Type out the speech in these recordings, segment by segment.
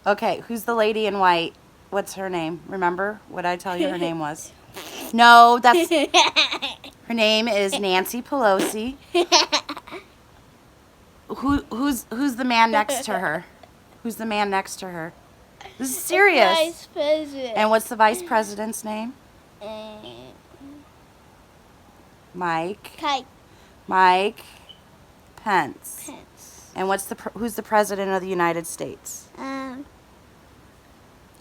Okay, who's the lady in white? What's her name? Remember what I tell you her name was? No, that's... Her name is Nancy Pelosi. Who's the man next to her? Who's the man next to her? This is serious. The vice president. And what's the vice president's name? Mike. Mike Pence. And who's the president of the United States?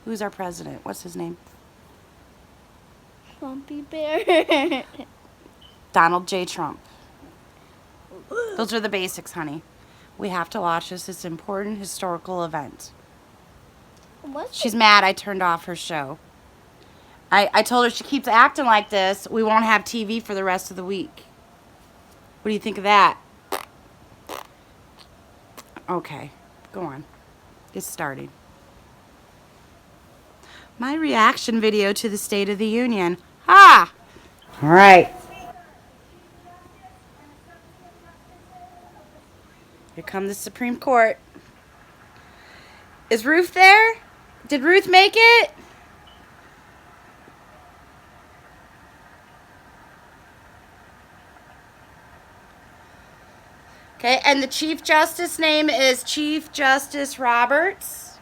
Who's our president? What's his name? Trumpy Bear. Donald J. Trump. Those are the basics, honey. We have to watch this. It's an important historical event. She's mad I turned off her show. I told her she keeps acting like this, we won't have TV for the rest of the week. What do you think of that? Okay, go on. Get started. My reaction video to the State of the Union. Ha! All right. Here come the Supreme Court. Is Ruth there? Did Ruth make it? Okay, and the Chief Justice name is Chief Justice Roberts.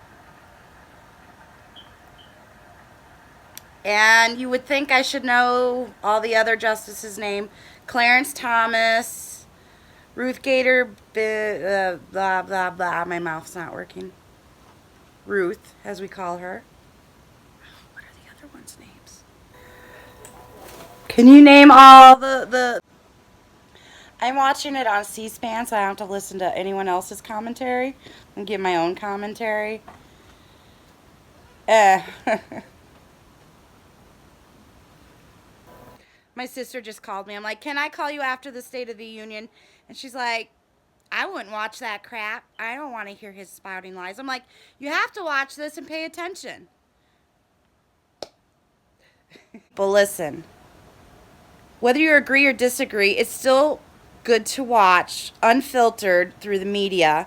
And you would think I should know all the other justices' name. Clarence Thomas, Ruth Gator, blah, blah, blah. My mouth's not working. Ruth, as we call her. What are the other ones' names? Can you name all the... I'm watching it on C-SPAN, so I don't have to listen to anyone else's commentary and give my own commentary. My sister just called me. I'm like, can I call you after the State of the Union? And she's like, I wouldn't watch that crap. I don't want to hear his spouting lies. I'm like, you have to watch this and pay attention. But listen, whether you agree or disagree, it's still good to watch unfiltered through the media.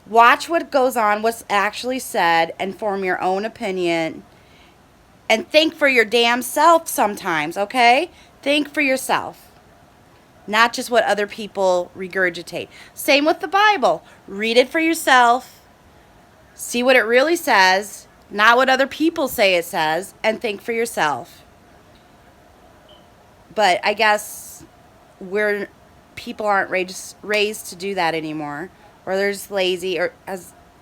Watch what goes on, what's actually said, and form your own opinion. And think for your damn self sometimes, okay? Think for yourself. Not just what other people regurgitate. Same with the Bible. Read it for yourself. See what it really says, not what other people say it says, and think for yourself. But I guess people aren't raised to do that anymore, or they're just lazy, or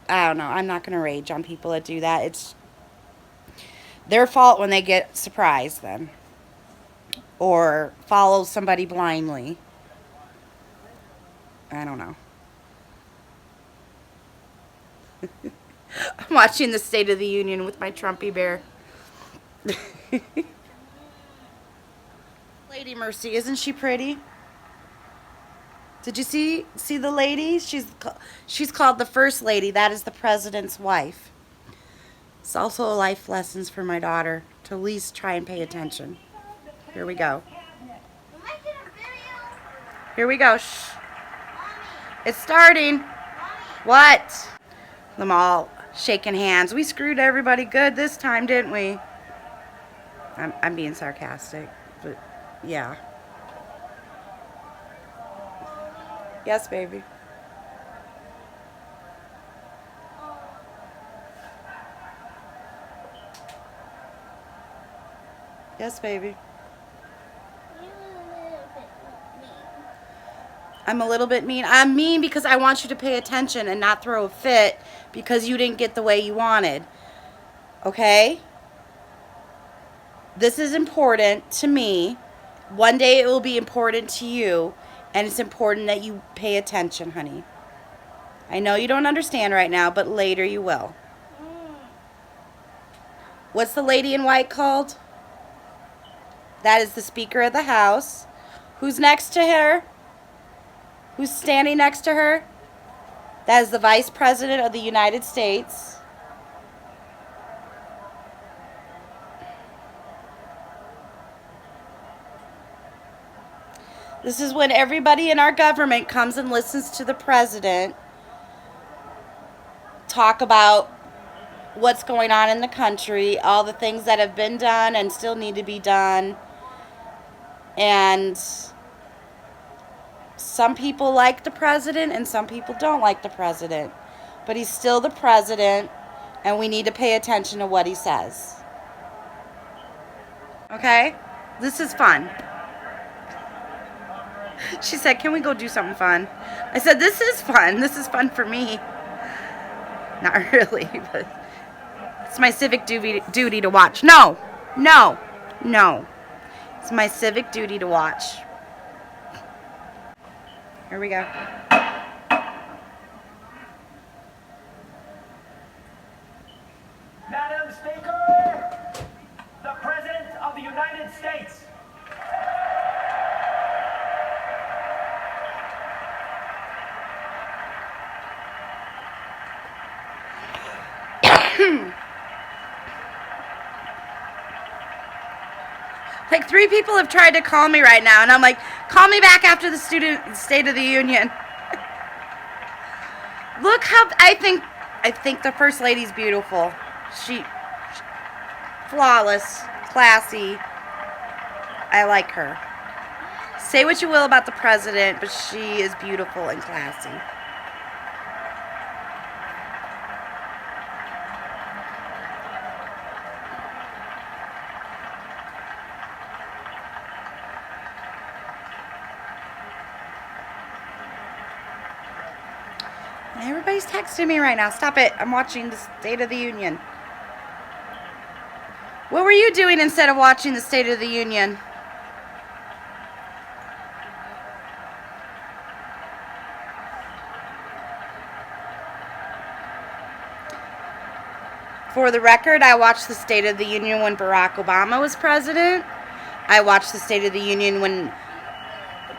I don't know. I'm not going to rage on people that do that. It's their fault when they get surprised then, or follow somebody blindly. I don't know. I'm watching the State of the Union with my Trumpy bear. Lady Mercy, isn't she pretty? Did you see the lady? She's called the First Lady. That is the president's wife. It's also life lessons for my daughter to at least try and pay attention. Here we go. Here we go. Shh. It's starting. What? Them all shaking hands. We screwed everybody good this time, didn't we? I'm being sarcastic, but yeah. Yes, baby. Yes, baby. I'm a little bit mean. I'm mean because I want you to pay attention and not throw a fit because you didn't get the way you wanted. Okay? This is important to me. One day it will be important to you, and it's important that you pay attention, honey. I know you don't understand right now, but later you will. What's the lady in white called? That is the Speaker of the House. Who's next to her? Who's standing next to her? That is the Vice President of the United States. This is when everybody in our government comes and listens to the president talk about what's going on in the country, all the things that have been done and still need to be done. And some people like the president and some people don't like the president. But he's still the president, and we need to pay attention to what he says. Okay? This is fun. She said, "Can we go do something fun?" I said, "This is fun. This is fun for me." Not really, but it's my civic duty to watch. No, no, no. It's my civic duty to watch. Here we go. Madam Speaker, the President of the United States. Like 3 people have tried to call me right now, and I'm like, call me back after the State of the Union. Look how I think the First Lady's beautiful. She flawless, classy. I like her. Say what you will about the president, but she is beautiful and classy. Everybody's texting me right now. Stop it. I'm watching the State of the Union. What were you doing instead of watching the State of the Union? For the record, I watched the State of the Union when Barack Obama was president. I watched the State of the Union when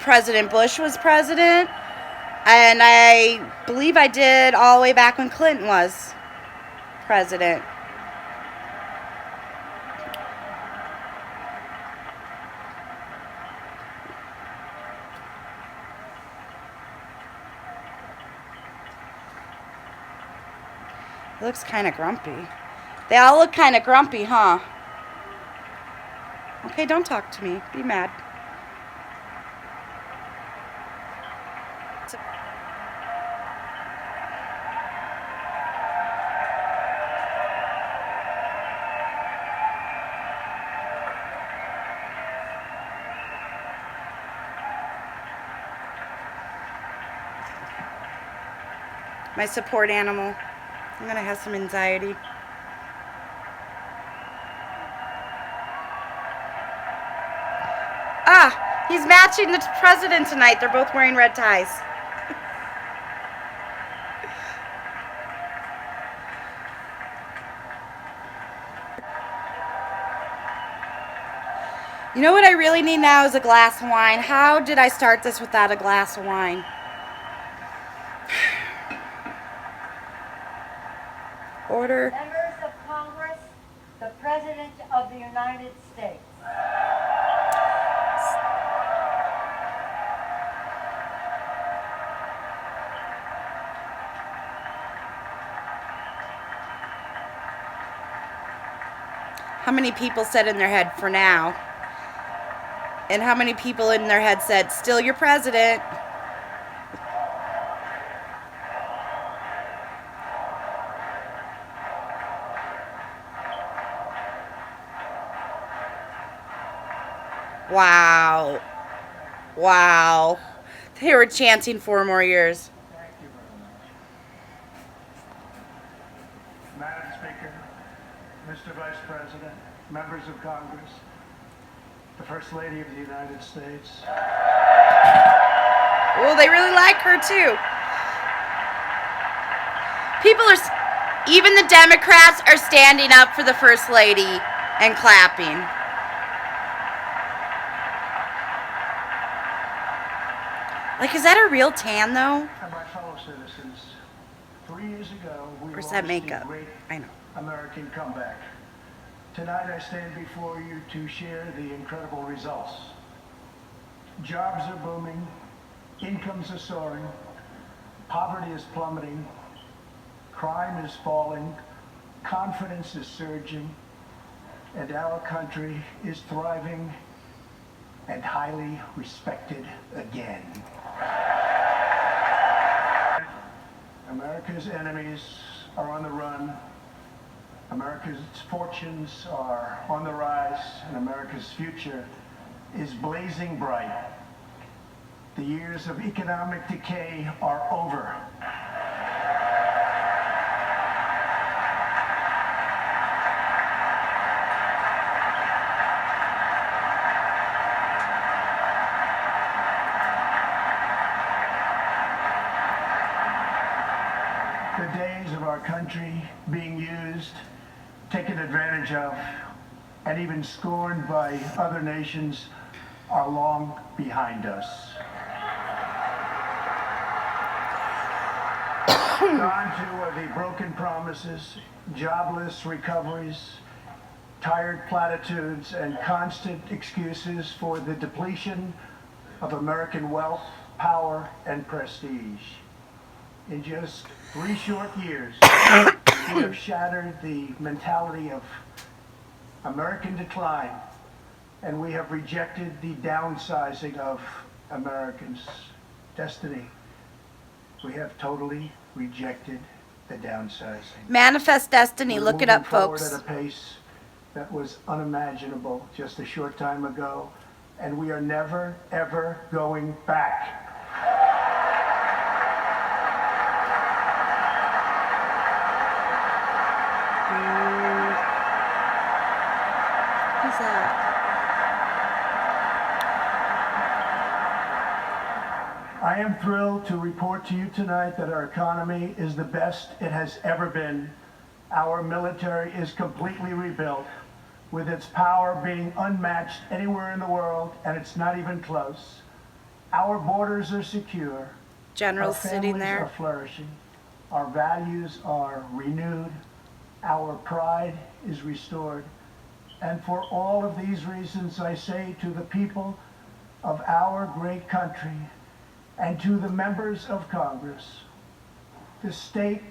President Bush was president. And I believe I did all the way back when Clinton was president. It looks kind of grumpy. They all look kind of grumpy, huh? Okay, don't talk to me. Be mad. My support animal. I'm going to have some anxiety. Ah, he's matching the president tonight. They're both wearing red ties. You know what I really need now is a glass of wine. How did I start this without a glass of wine? Order. Members of Congress, the President of the United States. How many people said in their head, "For now"? And how many people in their head said, "Still your president"? Wow. Wow. They were chanting 4 more years. Thank you very much. Madam Speaker, Mr. Vice President, members of Congress, the First Lady of the United States. Oh, they really like her too. Even the Democrats are standing up for the First Lady and clapping. Like, is that a real tan, though? And my fellow citizens, 3 years ago, we Or is launched that the makeup? great I know. American comeback. Tonight, I stand before you to share the incredible results. Jobs are booming, incomes are soaring, poverty is plummeting, crime is falling, confidence is surging, and our country is thriving and highly respected again. America's enemies are on the run. America's fortunes are on the rise, and America's future is blazing bright. The years of economic decay are over. The days of our country being used, taken advantage of, and even scorned by other nations are long behind us. Gone to the broken promises, jobless recoveries, tired platitudes, and constant excuses for the depletion of American wealth, power, and prestige. In just 3 short years, we have shattered the mentality of American decline, and we have rejected the downsizing of Americans' destiny. We have totally rejected the downsizing. Manifest destiny. We're Look it moving up, forward folks. at a pace that was unimaginable just a short time ago, and we are never, ever going back. Who's that? I am thrilled to report to you tonight that our economy is the best it has ever been. Our military is completely rebuilt, with its power being unmatched anywhere in the world, and it's not even close. Our borders are secure. General's Our sitting families there. are flourishing. Our values are renewed. Our pride is restored. And for all of these reasons, I say to the people of our great country and to the members of Congress, the state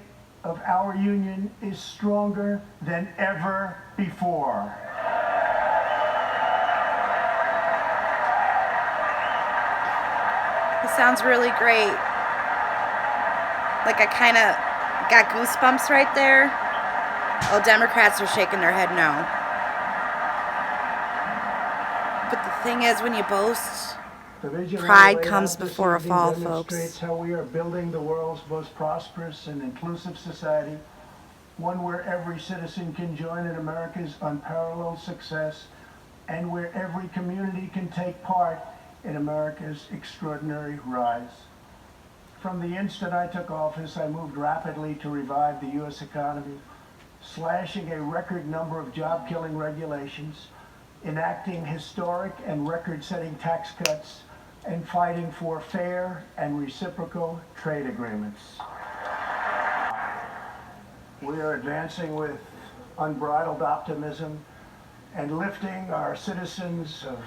of our union is stronger than ever before. It sounds really great. Like I kind of got goosebumps right there. Oh, Democrats are shaking their head no. But the thing is, when you boast, The vision pride I laid comes out this before a evening fall, demonstrates folks. how we are building the world's most prosperous and inclusive society, one where every citizen can join in America's unparalleled success, and where every community can take part in America's extraordinary rise. From the instant I took office, I moved rapidly to revive the U.S. economy, slashing a record number of job-killing regulations, enacting historic and record-setting tax cuts, and fighting for fair and reciprocal trade agreements. We are advancing with unbridled optimism and lifting our citizens of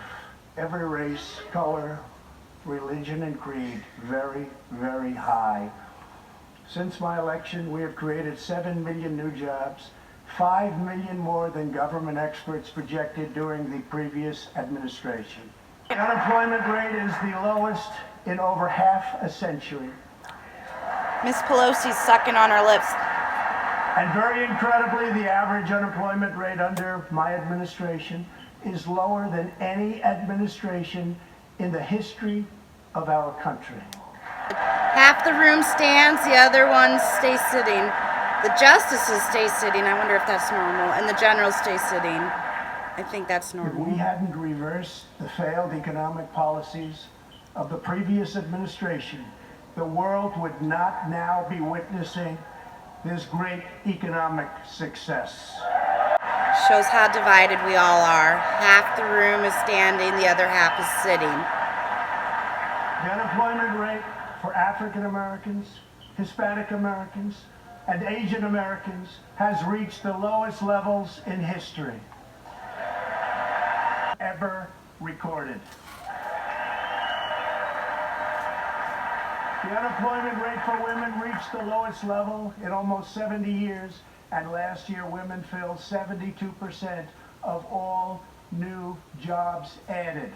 every race, color, religion, and creed very, very high. Since my election, we have created 7 million new jobs, 5 million more than government experts projected during the previous administration. The unemployment rate is the lowest in over half a century. Miss Pelosi's sucking on her lips. And very incredibly, the average unemployment rate under my administration is lower than any administration in the history of our country. Half the room stands, the other one stays sitting. The justices stay sitting. I wonder if that's normal. And the generals stay sitting. I think that's If normal. we hadn't reversed the failed economic policies of the previous administration, the world would not now be witnessing this great economic success. Shows how divided we all are. Half the room is standing, the other half is sitting. The unemployment rate for African Americans, Hispanic Americans, and Asian Americans has reached the lowest levels in history ever recorded. The unemployment rate for women reached the lowest level in almost 70 years, And last year, women filled 72% of all new jobs added.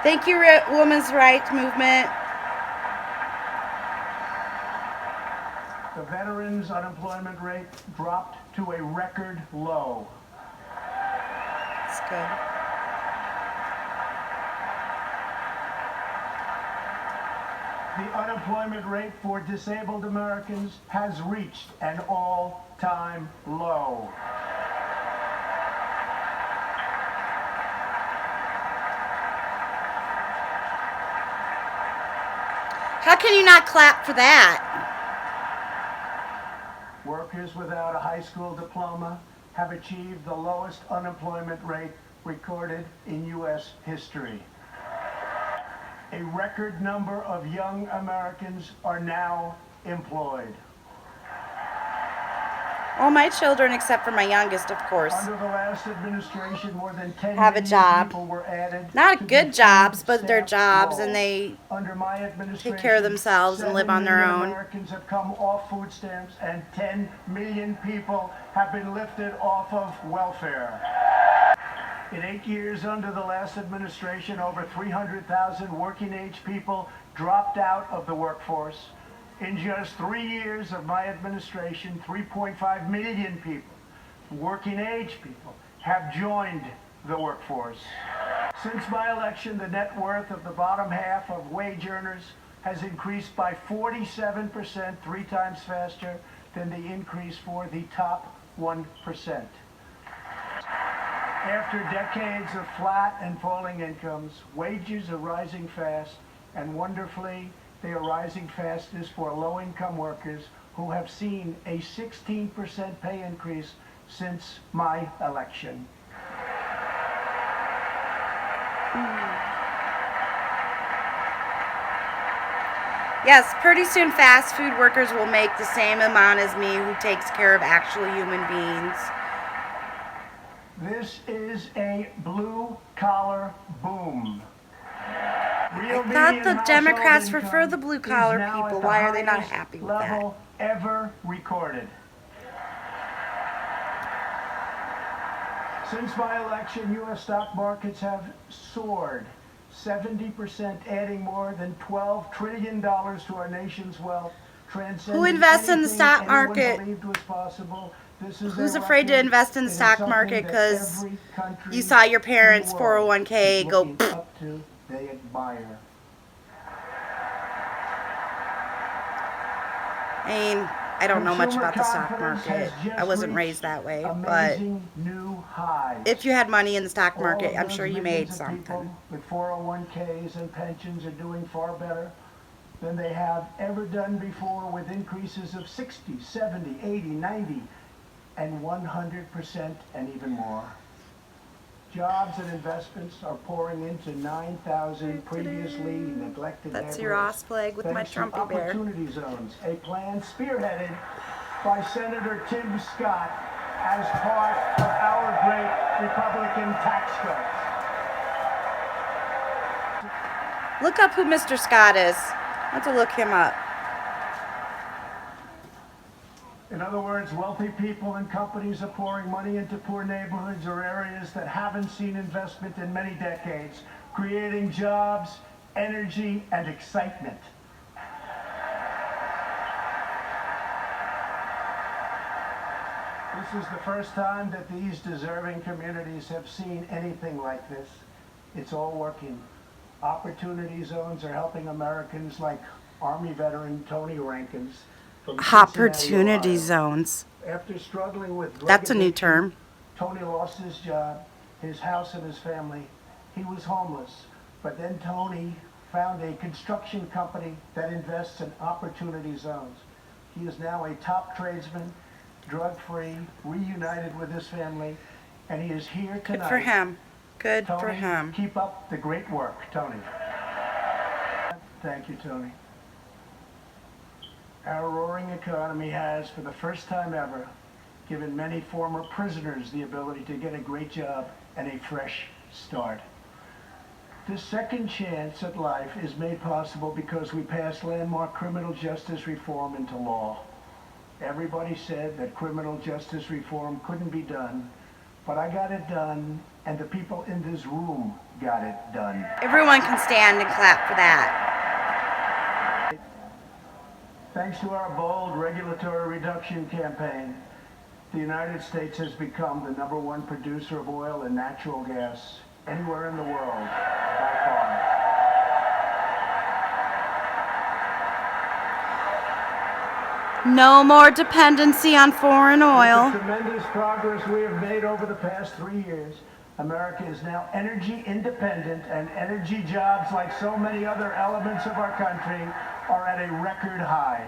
Thank you, women's rights movement. The veterans' unemployment rate dropped to a record low. That's good. The unemployment rate for disabled Americans has reached an all-time low. How can you not clap for that? Workers without a high school diploma have achieved the lowest unemployment rate recorded in U.S. history. A record number of young Americans are now employed. All my children, except for my youngest, of course, Under the last administration, more than 10 have a million job. people were added. Not good jobs, but they're food jobs, stamp and they rolls. Under my administration, take care of themselves and live on their 7 million own. Americans have come off food stamps, and 10 million people have been lifted off of welfare. In 8 years under the last administration, over 300,000 working-age people dropped out of the workforce. In just 3 years of my administration, 3.5 million people, working-age people, have joined the workforce. Since my election, the net worth of the bottom half of wage earners has increased by 47%, 3 times faster than the increase for the top 1%. After decades of flat and falling incomes, wages are rising fast, and wonderfully, they are rising fastest for low-income workers who have seen a 16% pay increase since my election. Yes, pretty soon fast food workers will make the same amount as me who takes care of actual human beings. This is a blue-collar boom. I thought the Democrats prefer the blue-collar people. Why are they not happy with that? Level ever recorded. Since my election, U.S. stock markets have soared 70%, adding more than $12 trillion to our nation's wealth. Who invests in the stock market? Who's afraid to invest in the stock market because you saw your parents' 401k go up to, they admire. I mean, I don't know much about the stock market. I wasn't raised that way, but if you had money in the stock market, I'm sure you made something. With 401ks and pensions are doing far better than they have ever done before, with increases of 60, 70, 80, 90, and 100% and even more. Jobs and investments are pouring into 9,000 previously neglected That's your neighborhoods. Osplague with my Thanks to Trumpy bear. Opportunity zones, a plan spearheaded by Senator Tim Scott as part of our great Republican tax cuts. Look up who Mr. Scott is. I have to look him up. In other words, wealthy people and companies are pouring money into poor neighborhoods or areas that haven't seen investment in many decades, creating jobs, energy, and excitement. This is the first time that these deserving communities have seen anything like this. It's all working. Opportunity zones are helping Americans like Army veteran Tony Rankins. Opportunity zones. After struggling with drug That's a new addiction, term. Tony lost his job, his house, and his family. He was homeless. But then Tony found a construction company that invests in opportunity zones. He is now a top tradesman, drug-free, reunited with his family, and he is here tonight. Good for him. Good Tony, for him. Keep up the great work, Tony. Thank you, Tony. Our roaring economy has, for the first time ever, given many former prisoners the ability to get a great job and a fresh start. This second chance at life is made possible because we passed landmark criminal justice reform into law. Everybody said that criminal justice reform couldn't be done, but I got it done, and the people in this room got it done. Everyone can stand and clap for that. Thanks to our bold regulatory reduction campaign, the United States has become the #1 producer of oil and natural gas anywhere in the world, by far. No more dependency on foreign oil. With the tremendous progress we have made over the past 3 years, America is now energy independent, and energy jobs, like so many other elements of our country, are at a record high.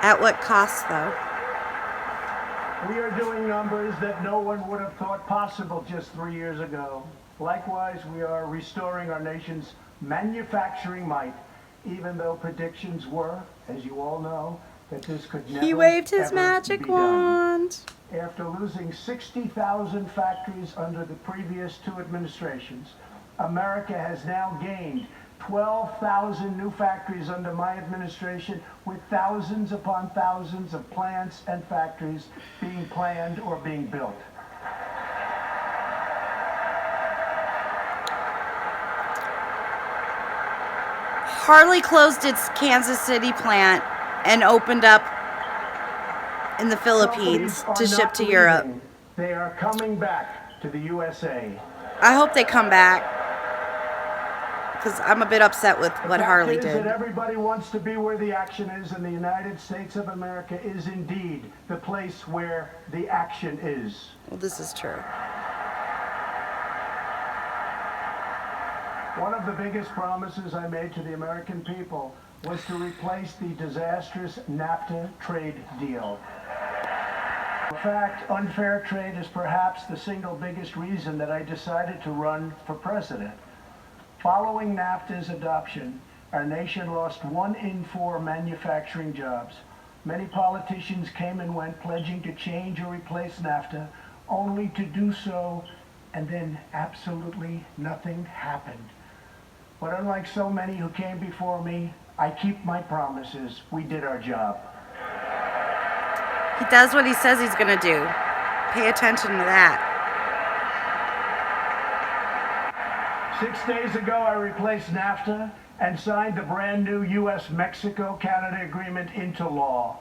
At what cost, though? We are doing numbers that no one would have thought possible just 3 years ago. Likewise, we are restoring our nation's manufacturing might, even though predictions were, as you all know, that this could never, He waved his ever magic be done. wand. After losing 60,000 factories under the previous 2 administrations, America has now gained 12,000 new factories under my administration, with thousands upon thousands of plants and factories being planned or being built. Harley closed its Kansas City plant and opened up in the Philippines to ship to Europe. They are coming back to the USA. I hope they come back, because I'm a bit upset with what Harley The fact is did. that everybody wants to be where the action is, and the United States of America is indeed the place where the action is. Well, this is true. One of the biggest promises I made to the American people was to replace the disastrous NAFTA trade deal. In fact, unfair trade is perhaps the single biggest reason that I decided to run for president. Following NAFTA's adoption, our nation lost 1 in 4 manufacturing jobs. Many politicians came and went pledging to change or replace NAFTA, only to do so, and then absolutely nothing happened. But unlike so many who came before me, I keep my promises. We did our job. He does what he says he's going to do. Pay attention to that. 6 days ago, I replaced NAFTA and signed the brand new U.S.-Mexico-Canada agreement into law.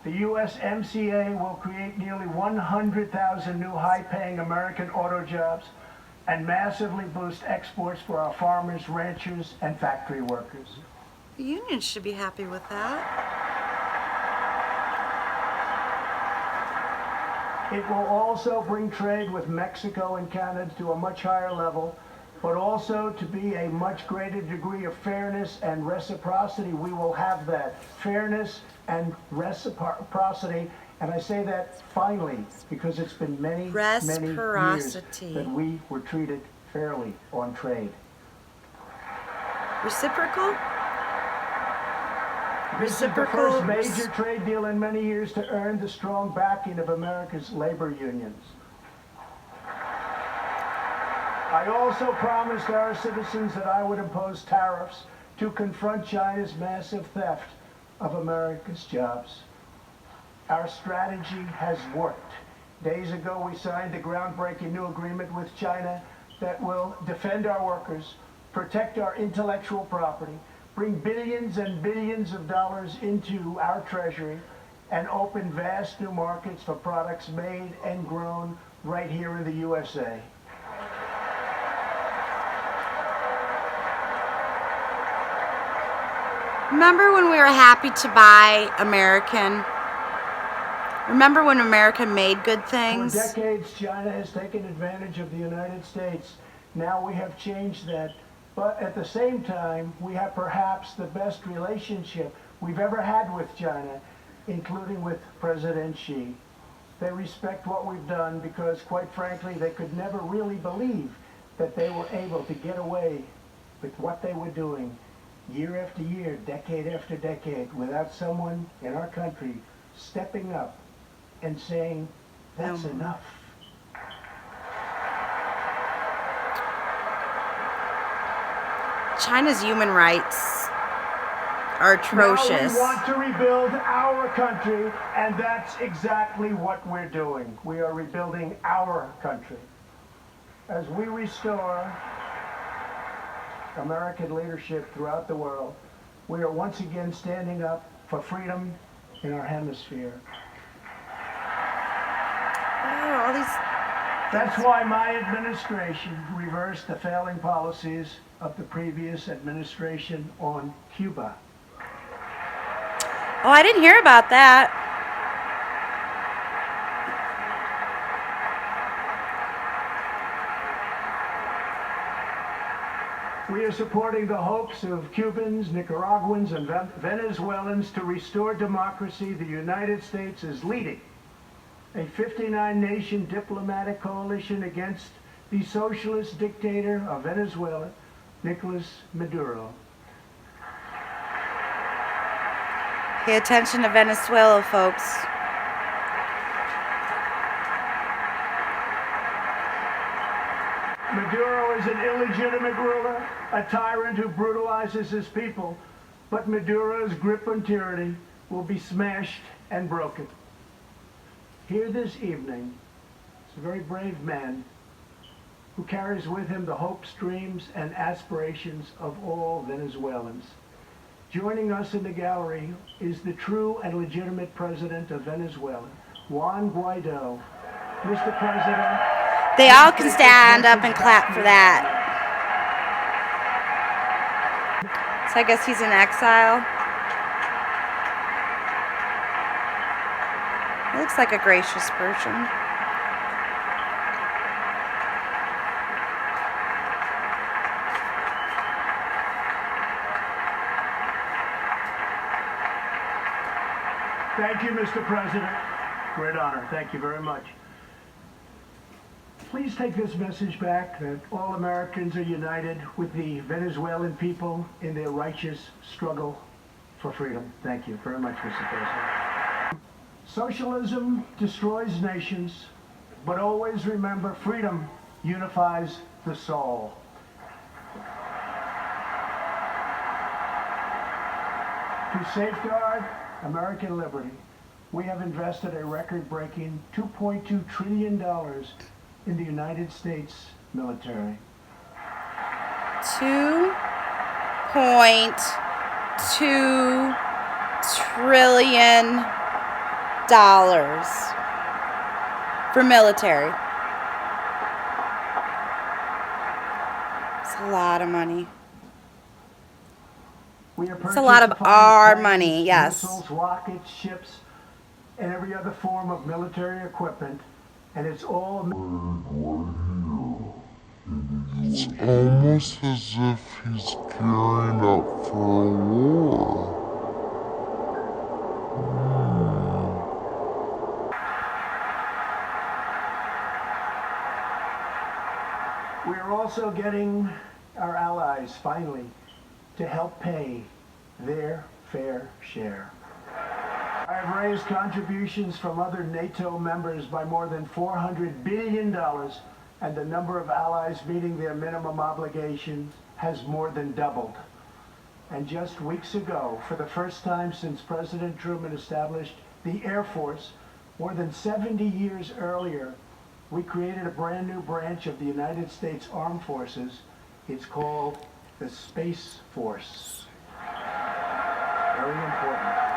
The USMCA will create nearly 100,000 new high-paying American auto jobs and massively boost exports for our farmers, ranchers, and factory workers. The union should be happy with that. It will also bring trade with Mexico and Canada to a much higher level, but also to be a much greater degree of fairness and reciprocity. We will have that fairness and reciprocity, and I say that finally because it's been many years that we were treated fairly on trade. Reciprocal? This is the first major trade deal in many years to earn the strong backing of America's labor unions. I also promised our citizens that I would impose tariffs to confront China's massive theft of America's jobs. Our strategy has worked. Days ago, we signed a groundbreaking new agreement with China that will defend our workers, protect our intellectual property, bring billions and billions of dollars into our treasury, and open vast new markets for products made and grown right here in the USA. Remember when we were happy to buy American? Remember when America made good things? For decades, China has taken advantage of the United States. Now we have changed that. But at the same time, we have perhaps the best relationship we've ever had with China, including with President Xi. They respect what we've done because, quite frankly, they could never really believe that they were able to get away with what they were doing year after year, decade after decade, without someone in our country stepping up and saying, that's enough. China's human rights are atrocious. Now we want to rebuild our country, and that's exactly what we're doing. We are rebuilding our country. As we restore American leadership throughout the world, we are once again standing up for freedom in our hemisphere. Oh, all these. That's why my administration reversed the failing policies of the previous administration on Cuba. Oh, I didn't hear about that. We are supporting the hopes of Cubans, Nicaraguans, and Venezuelans to restore democracy. The United States is leading a 59-nation diplomatic coalition against the socialist dictator of Venezuela, Nicolas Maduro. Pay attention to Venezuela, folks. Maduro is an illegitimate ruler, a tyrant who brutalizes his people, but Maduro's grip on tyranny will be smashed and broken. Here this evening is a very brave man who carries with him the hopes, dreams, and aspirations of all Venezuelans. Joining us in the gallery is the true and legitimate president of Venezuela, Juan Guaido. Mr. President, They all can stand up and clap for that. So I guess he's in exile. He looks like a gracious person. thank you, Mr. President. Great honor. Thank you very much. Please take this message back that all Americans are united with the Venezuelan people in their righteous struggle for freedom. Thank you very much, Mr. President. Socialism destroys nations, but always remember freedom unifies the soul. To safeguard American liberty, we have invested a record-breaking $2.2 trillion in the United States military. $2.2 trillion for military. It's a lot of money. We are It's a lot of purchasing our planes, money, yes. missiles, rockets, ships, and every other form of military equipment, and it's all It's almost as if he's gearing up for a war. We are also getting our allies, finally, to help pay their fair share. I have raised contributions from other NATO members by more than $400 billion, and the number of allies meeting their minimum obligations has more than doubled. And just weeks ago, for the first time since President Truman established the Air Force, more than 70 years earlier, we created a brand new branch of the United States Armed Forces. It's called the Space Force. Very important.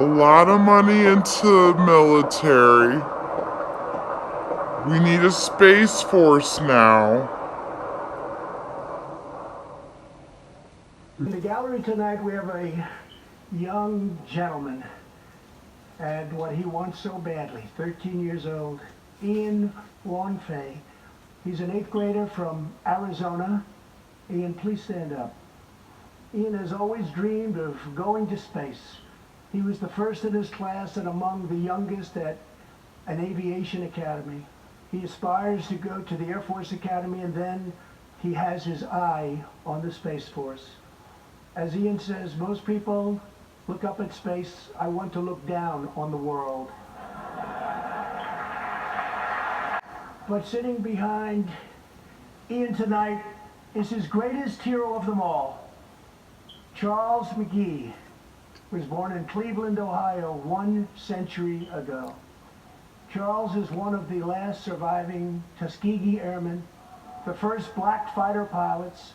A lot of money into the military. We need a space force now. In the gallery tonight, we have a young gentleman, and what he wants so badly, 13 years old, Ian Wanfei. He's an 8th grader from Arizona. Ian, please stand up. Ian has always dreamed of going to space. He was the first in his class and among the youngest at an aviation academy. He aspires to go to the Air Force Academy, and then he has his eye on the Space Force. As Ian says, most people look up at space. I want to look down on the world. But sitting behind Ian tonight is his greatest hero of them all. Charles McGee was born in Cleveland, Ohio, 1 century ago. Charles is one of the last surviving Tuskegee Airmen, the first black fighter pilots,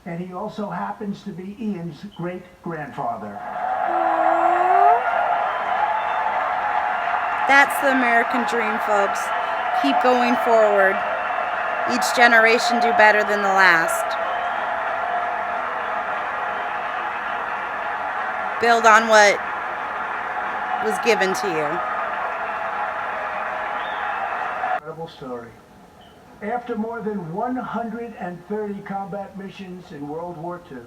and he also happens to be Ian's great-grandfather. That's the American dream, folks. Keep going forward. Each generation do better than the last. Build on what was given to you. Incredible story. After more than 130 combat missions in World War II,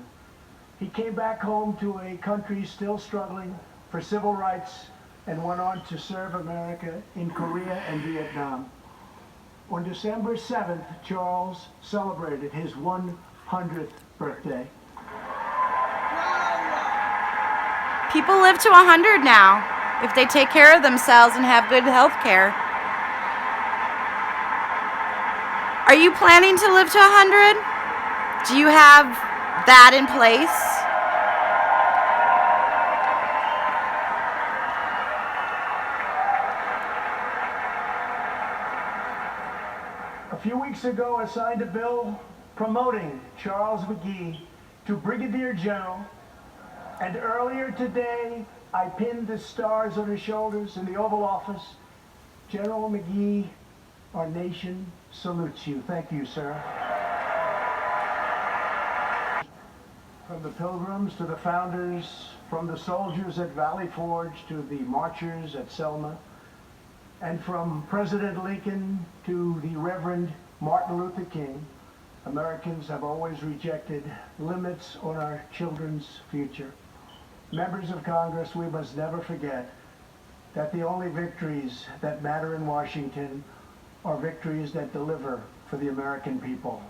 he came back home to a country still struggling for civil rights and went on to serve America in Korea and Vietnam. On December 7th, Charles celebrated his 100th birthday. People live to 100 now if they take care of themselves and have good health care. Are you planning to live to 100? Do you have that in place? A few weeks ago, I signed a bill promoting Charles McGee to Brigadier General, and earlier today, I pinned the stars on his shoulders in the Oval Office. General McGee, our nation salutes you. Thank you, sir. From the Pilgrims to the founders, from the soldiers at Valley Forge to the marchers at Selma, and from President Lincoln to the Reverend Martin Luther King, Americans have always rejected limits on our children's future. Members of Congress, we must never forget that the only victories that matter in Washington are victories that deliver for the American people.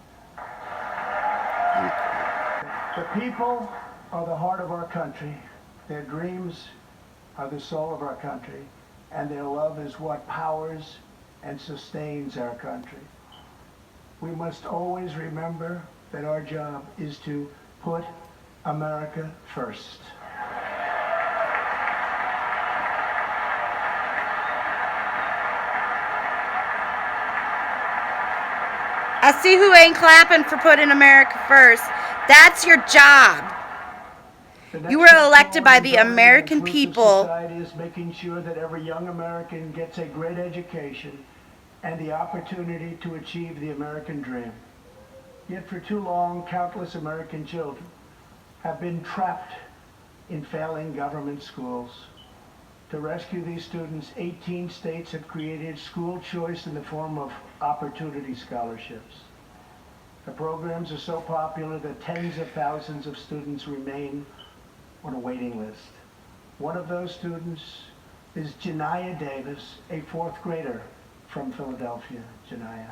The people are the heart of our country. Their dreams are the soul of our country, and their love is what powers and sustains our country. We must always remember that our job is to put America first. I see who ain't clapping for putting America first. That's your job. You were elected by the American people. Society is making sure that every young American gets a great education and the opportunity to achieve the American dream. Yet for too long, countless American children have been trapped in failing government schools. To rescue these students, 18 states have created school choice in the form of opportunity scholarships. The programs are so popular that tens of thousands of students remain on a waiting list. One of those students is Janiyah Davis, a 4th grader from Philadelphia. Janiyah.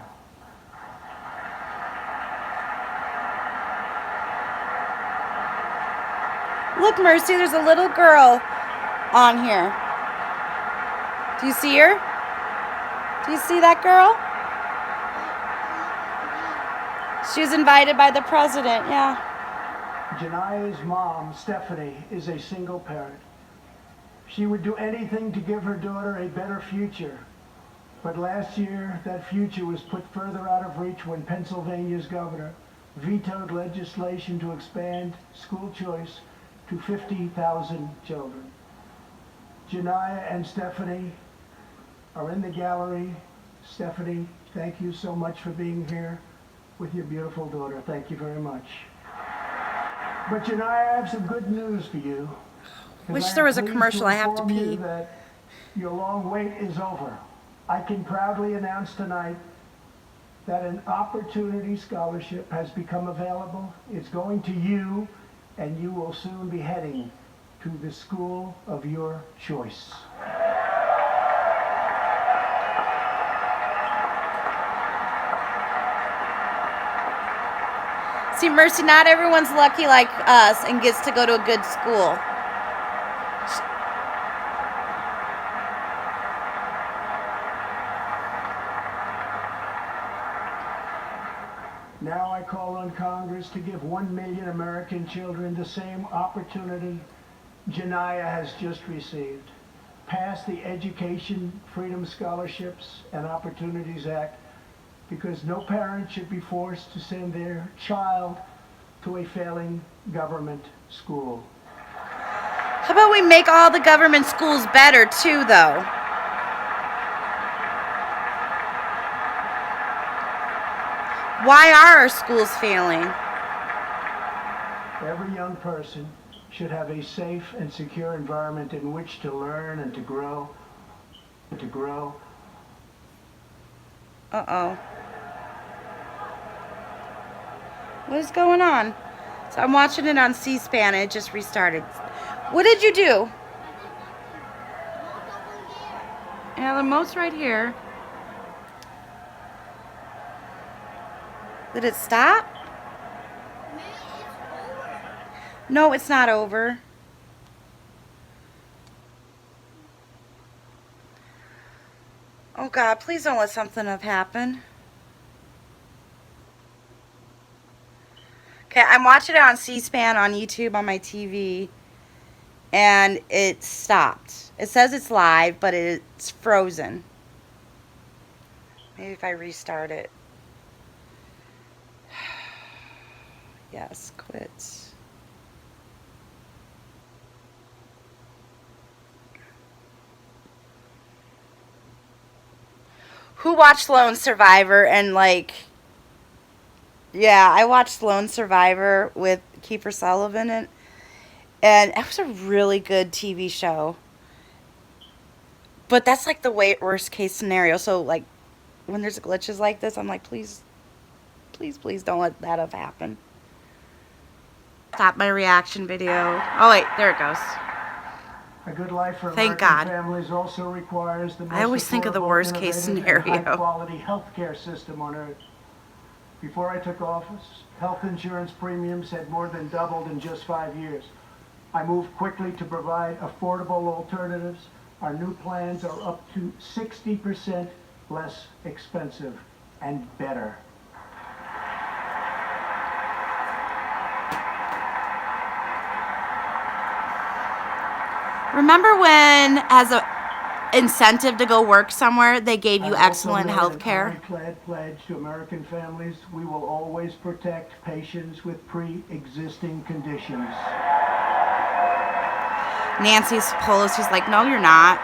Look, Mercy, there's a little girl on here. Do you see her? Do you see that girl? She was invited by the president, yeah. Janiyah's mom, Stephanie, is a single parent. She would do anything to give her daughter a better future. But last year, that future was put further out of reach when Pennsylvania's governor vetoed legislation to expand school choice to 50,000 children. Janiyah and Stephanie are in the gallery. Stephanie, thank you so much for being here with your beautiful daughter. Thank you very much. But Janiyah, I have some good news for you. Wish there was a commercial. I have to pee. That your long wait is over. I can proudly announce tonight that an opportunity scholarship has become available. It's going to you, and you will soon be heading to the school of your choice. See, Mercy, not everyone's lucky like us and gets to go to a good school. Now I call on Congress to give 1 million American children the same opportunity Janiyah has just received. Pass the Education Freedom Scholarships and Opportunities Act, because no parent should be forced to send their child to a failing government school. How about we make all the government schools better too, though? Why are our schools failing? Every young person should have a safe and secure environment in which to learn and to grow. Uh-oh. What is going on? So I'm watching it on C-SPAN and it just restarted. What did you do? Yeah, the remote's right here. Did it stop? No, it's not over. Oh God, please don't let something have happened. Okay, I'm watching it on C-SPAN on YouTube on my TV, and it stopped. It says it's live, but it's frozen. Maybe if I restart it. Yes, quit. Who watched Lone Survivor and like... Yeah, I watched Lone Survivor with Kiefer Sutherland, and it was a really good TV show. But that's like the worst case scenario. So like when there's glitches like this, I'm like, please, please, please don't let that have happened. Stop my reaction video. Oh wait, there it goes. A good life for Thank American God. families also requires the most I always think of the affordable, worst case innovative, and scenario. high-quality healthcare system on earth. Before I took office, health insurance premiums had more than doubled in just 5 years. I moved quickly to provide affordable alternatives. Our new plans are up to 60% less expensive and better. Remember when, as a incentive to go work somewhere, they gave you I've also excellent made health an care? ironclad pledge to American families. We will always protect patients with pre-existing conditions. Nancy Pelosi's like, no, you're not.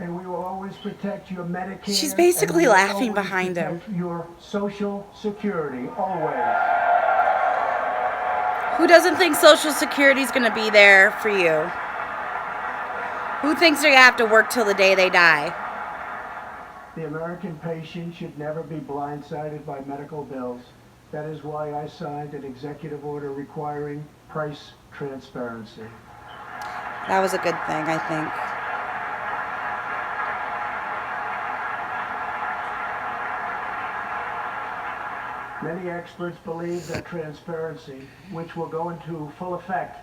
And we will always protect your Medicare. She's basically and we will laughing always behind him. protect your Social Security, always. Who doesn't think Social Security is going to be there for you? Who thinks they're going to have to work till the day they die? The American patient should never be blindsided by medical bills. That is why I signed an executive order requiring price transparency. That was a good thing, I think. Many experts believe that transparency, which will go into full effect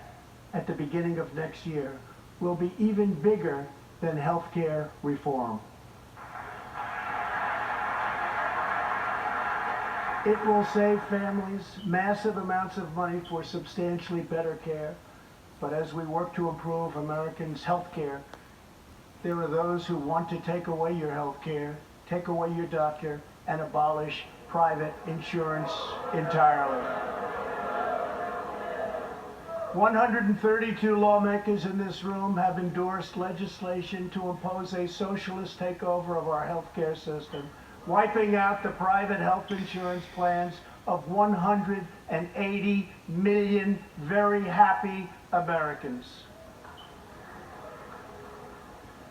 at the beginning of next year, will be even bigger than healthcare reform. It will save families massive amounts of money for substantially better care. But as we work to improve Americans' health care, there are those who want to take away your health care, take away your doctor, and abolish private insurance entirely. 132 lawmakers in this room have endorsed legislation to impose a socialist takeover of our healthcare system, wiping out the private health insurance plans of 180 million very happy Americans.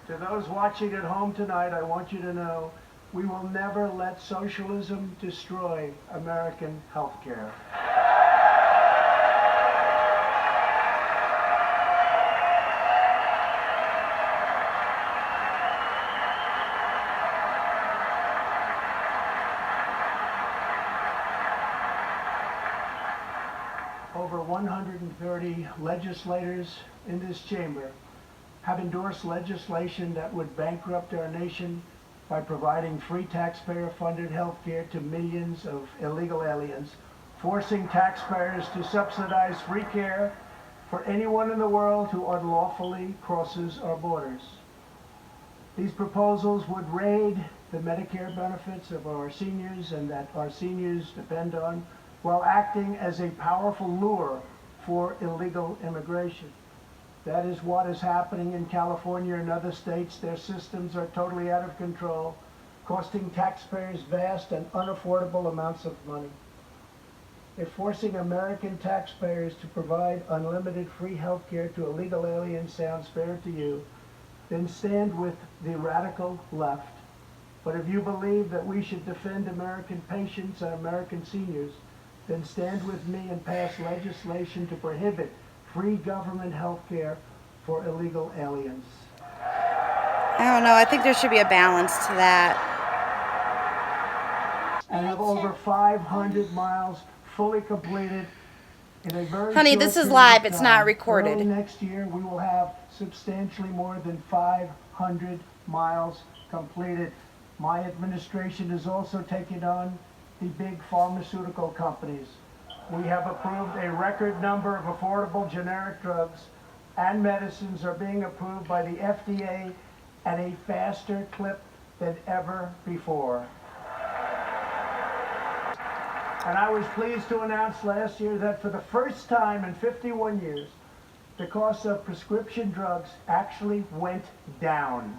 To those watching at home tonight, I want you to know we will never let socialism destroy American healthcare. over 130 legislators in this chamber have endorsed legislation that would bankrupt our nation by providing free taxpayer-funded health care to millions of illegal aliens, forcing taxpayers to subsidize free care for anyone in the world who unlawfully crosses our borders. These proposals would raid the Medicare benefits of our seniors and that our seniors depend on, while acting as a powerful lure for illegal immigration. That is what is happening in California and other states. Their systems are totally out of control, costing taxpayers vast and unaffordable amounts of money. If forcing American taxpayers to provide unlimited free health care to illegal aliens sounds fair to you, then stand with the radical left. But if you believe that we should defend American patients and American seniors, then stand with me and pass legislation to prohibit free government health care for illegal aliens. I don't know. I think there should be a balance to that. And have over 500 miles fully completed in a very Honey, short this is period live. of It's time. not recorded. Early next year, we will have substantially more than 500 miles completed. My administration is also taking on the big pharmaceutical companies. We have approved a record number of affordable generic drugs, and medicines are being approved by the FDA at a faster clip than ever before. And I was pleased to announce last year that for the first time in 51 years, the cost of prescription drugs actually went down.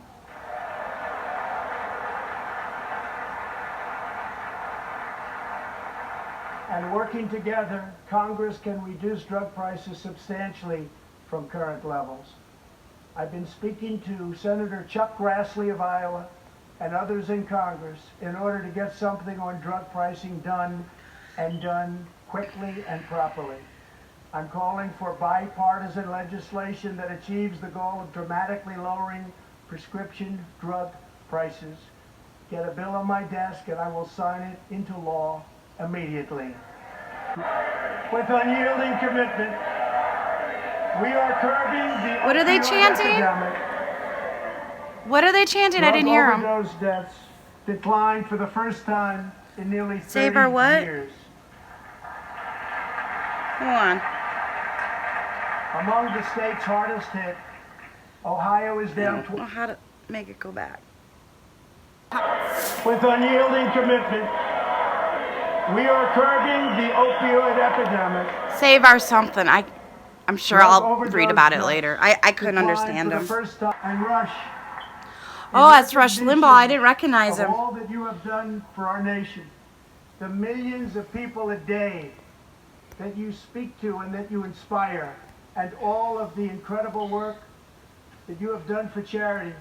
And working together, Congress can reduce drug prices substantially from current levels. I've been speaking to Senator Chuck Grassley of Iowa and others in Congress in order to get something on drug pricing done, and done quickly and properly. I'm calling for bipartisan legislation that achieves the goal of dramatically lowering prescription drug prices. Get a bill on my desk and I will sign it into law immediately. With unyielding commitment, we are curbing the What are they opioid chanting? epidemic. What are they chanting? I didn't hear them. Drug overdose deaths declined for the first time in nearly 30 Save our what? years. Come on. Among the states hardest hit, Ohio is I down don't know how to make it go back. with unyielding commitment. We are curbing the opioid epidemic. Save our something. I'm sure Drug I'll overdose read about it deaths later. I couldn't declined understand for him. the first time. And Rush. Oh, in that's Rush recognition Limbaugh. I didn't recognize of him. all that you have done for our nation, the millions of people a day that you speak to and that you inspire, and all of the incredible work that you have done for charity,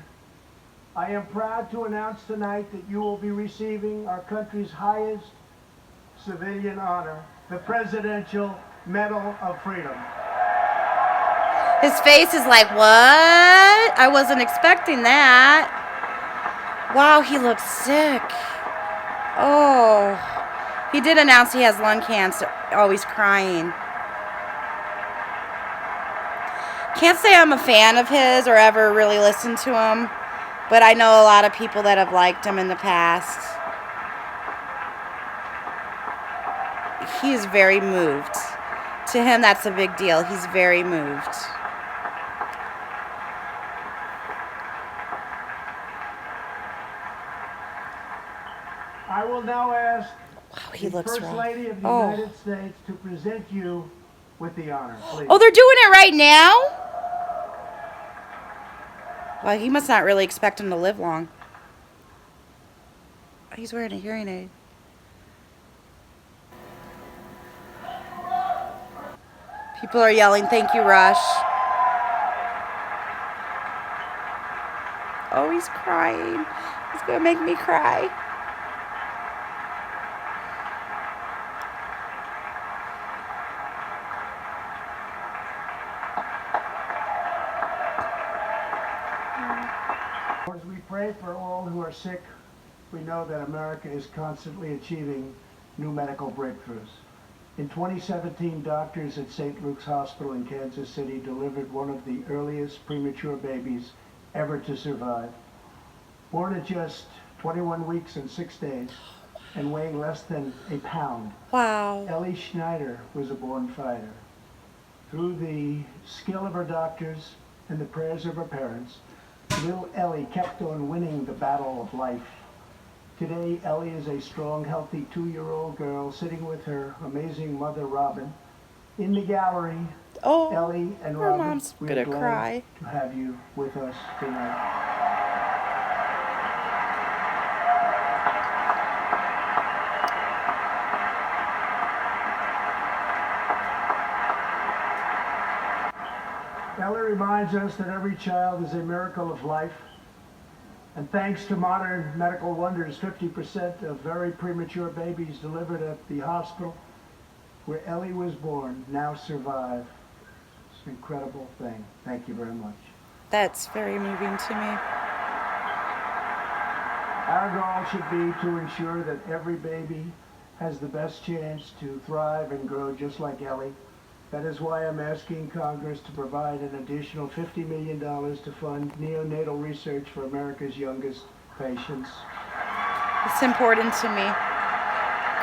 I am proud to announce tonight that you will be receiving our country's highest civilian honor, the Presidential Medal of Freedom. His face is like, what? I wasn't expecting that. Wow, he looks sick. Oh. He did announce he has lung cancer. Oh, he's crying. Can't say I'm a fan of his or ever really listened to him, but I know a lot of people that have liked him in the past. He's very moved. To him, that's a big deal. He's very moved. I will now ask Wow, he the looks First rough. Lady of the Oh. United States to present you with the honor, please. Oh, they're doing it right now? Well, he must not really expect him to live long. He's wearing a hearing aid. People are yelling, "Thank you, Rush." Oh, he's crying. He's gonna make me cry. As we pray for all who are sick, we know that America is constantly achieving new medical breakthroughs. In 2017, doctors at St. Luke's Hospital in Kansas City delivered one of the earliest premature babies ever to survive. Born at just 21 weeks and 6 days and weighing less than a pound, Wow. Ellie Schneider was a born fighter. Through the skill of her doctors and the prayers of her parents, little Ellie kept on winning the battle of life. Today, Ellie is a strong, healthy 2-year-old girl sitting with her amazing mother, Robin. In the gallery, Oh, Ellie and her Robin, mom's we gonna are glad cry. to have you with us tonight. Ellie reminds us that every child is a miracle of life. And thanks to modern medical wonders, 50% of very premature babies delivered at the hospital where Ellie was born now survive. It's an incredible thing. Thank you very much. That's very moving to me. Our goal should be to ensure that every baby has the best chance to thrive and grow just like Ellie. That is why I'm asking Congress to provide an additional $50 million to fund neonatal research for America's youngest patients. It's important to me.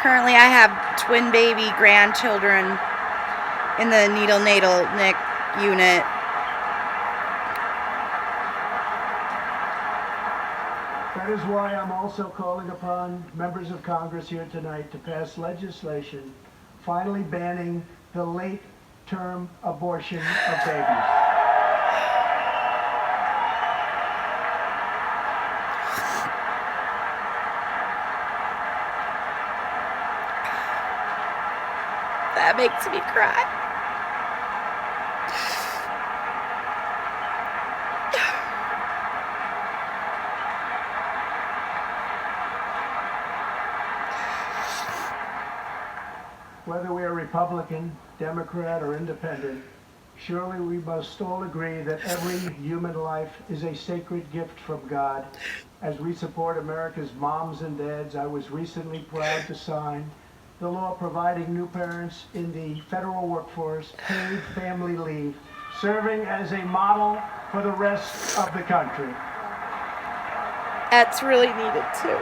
Currently, I have twin baby grandchildren in the neonatal NIC unit. That is why I'm also calling upon members of Congress here tonight to pass legislation finally banning the late-term abortion of babies. That makes me cry. Whether we are Republican, Democrat, or Independent, surely we must all agree that every human life is a sacred gift from God. As we support America's moms and dads, I was recently proud to sign the law providing new parents in the federal workforce paid family leave, serving as a model for the rest of the country. That's really needed too.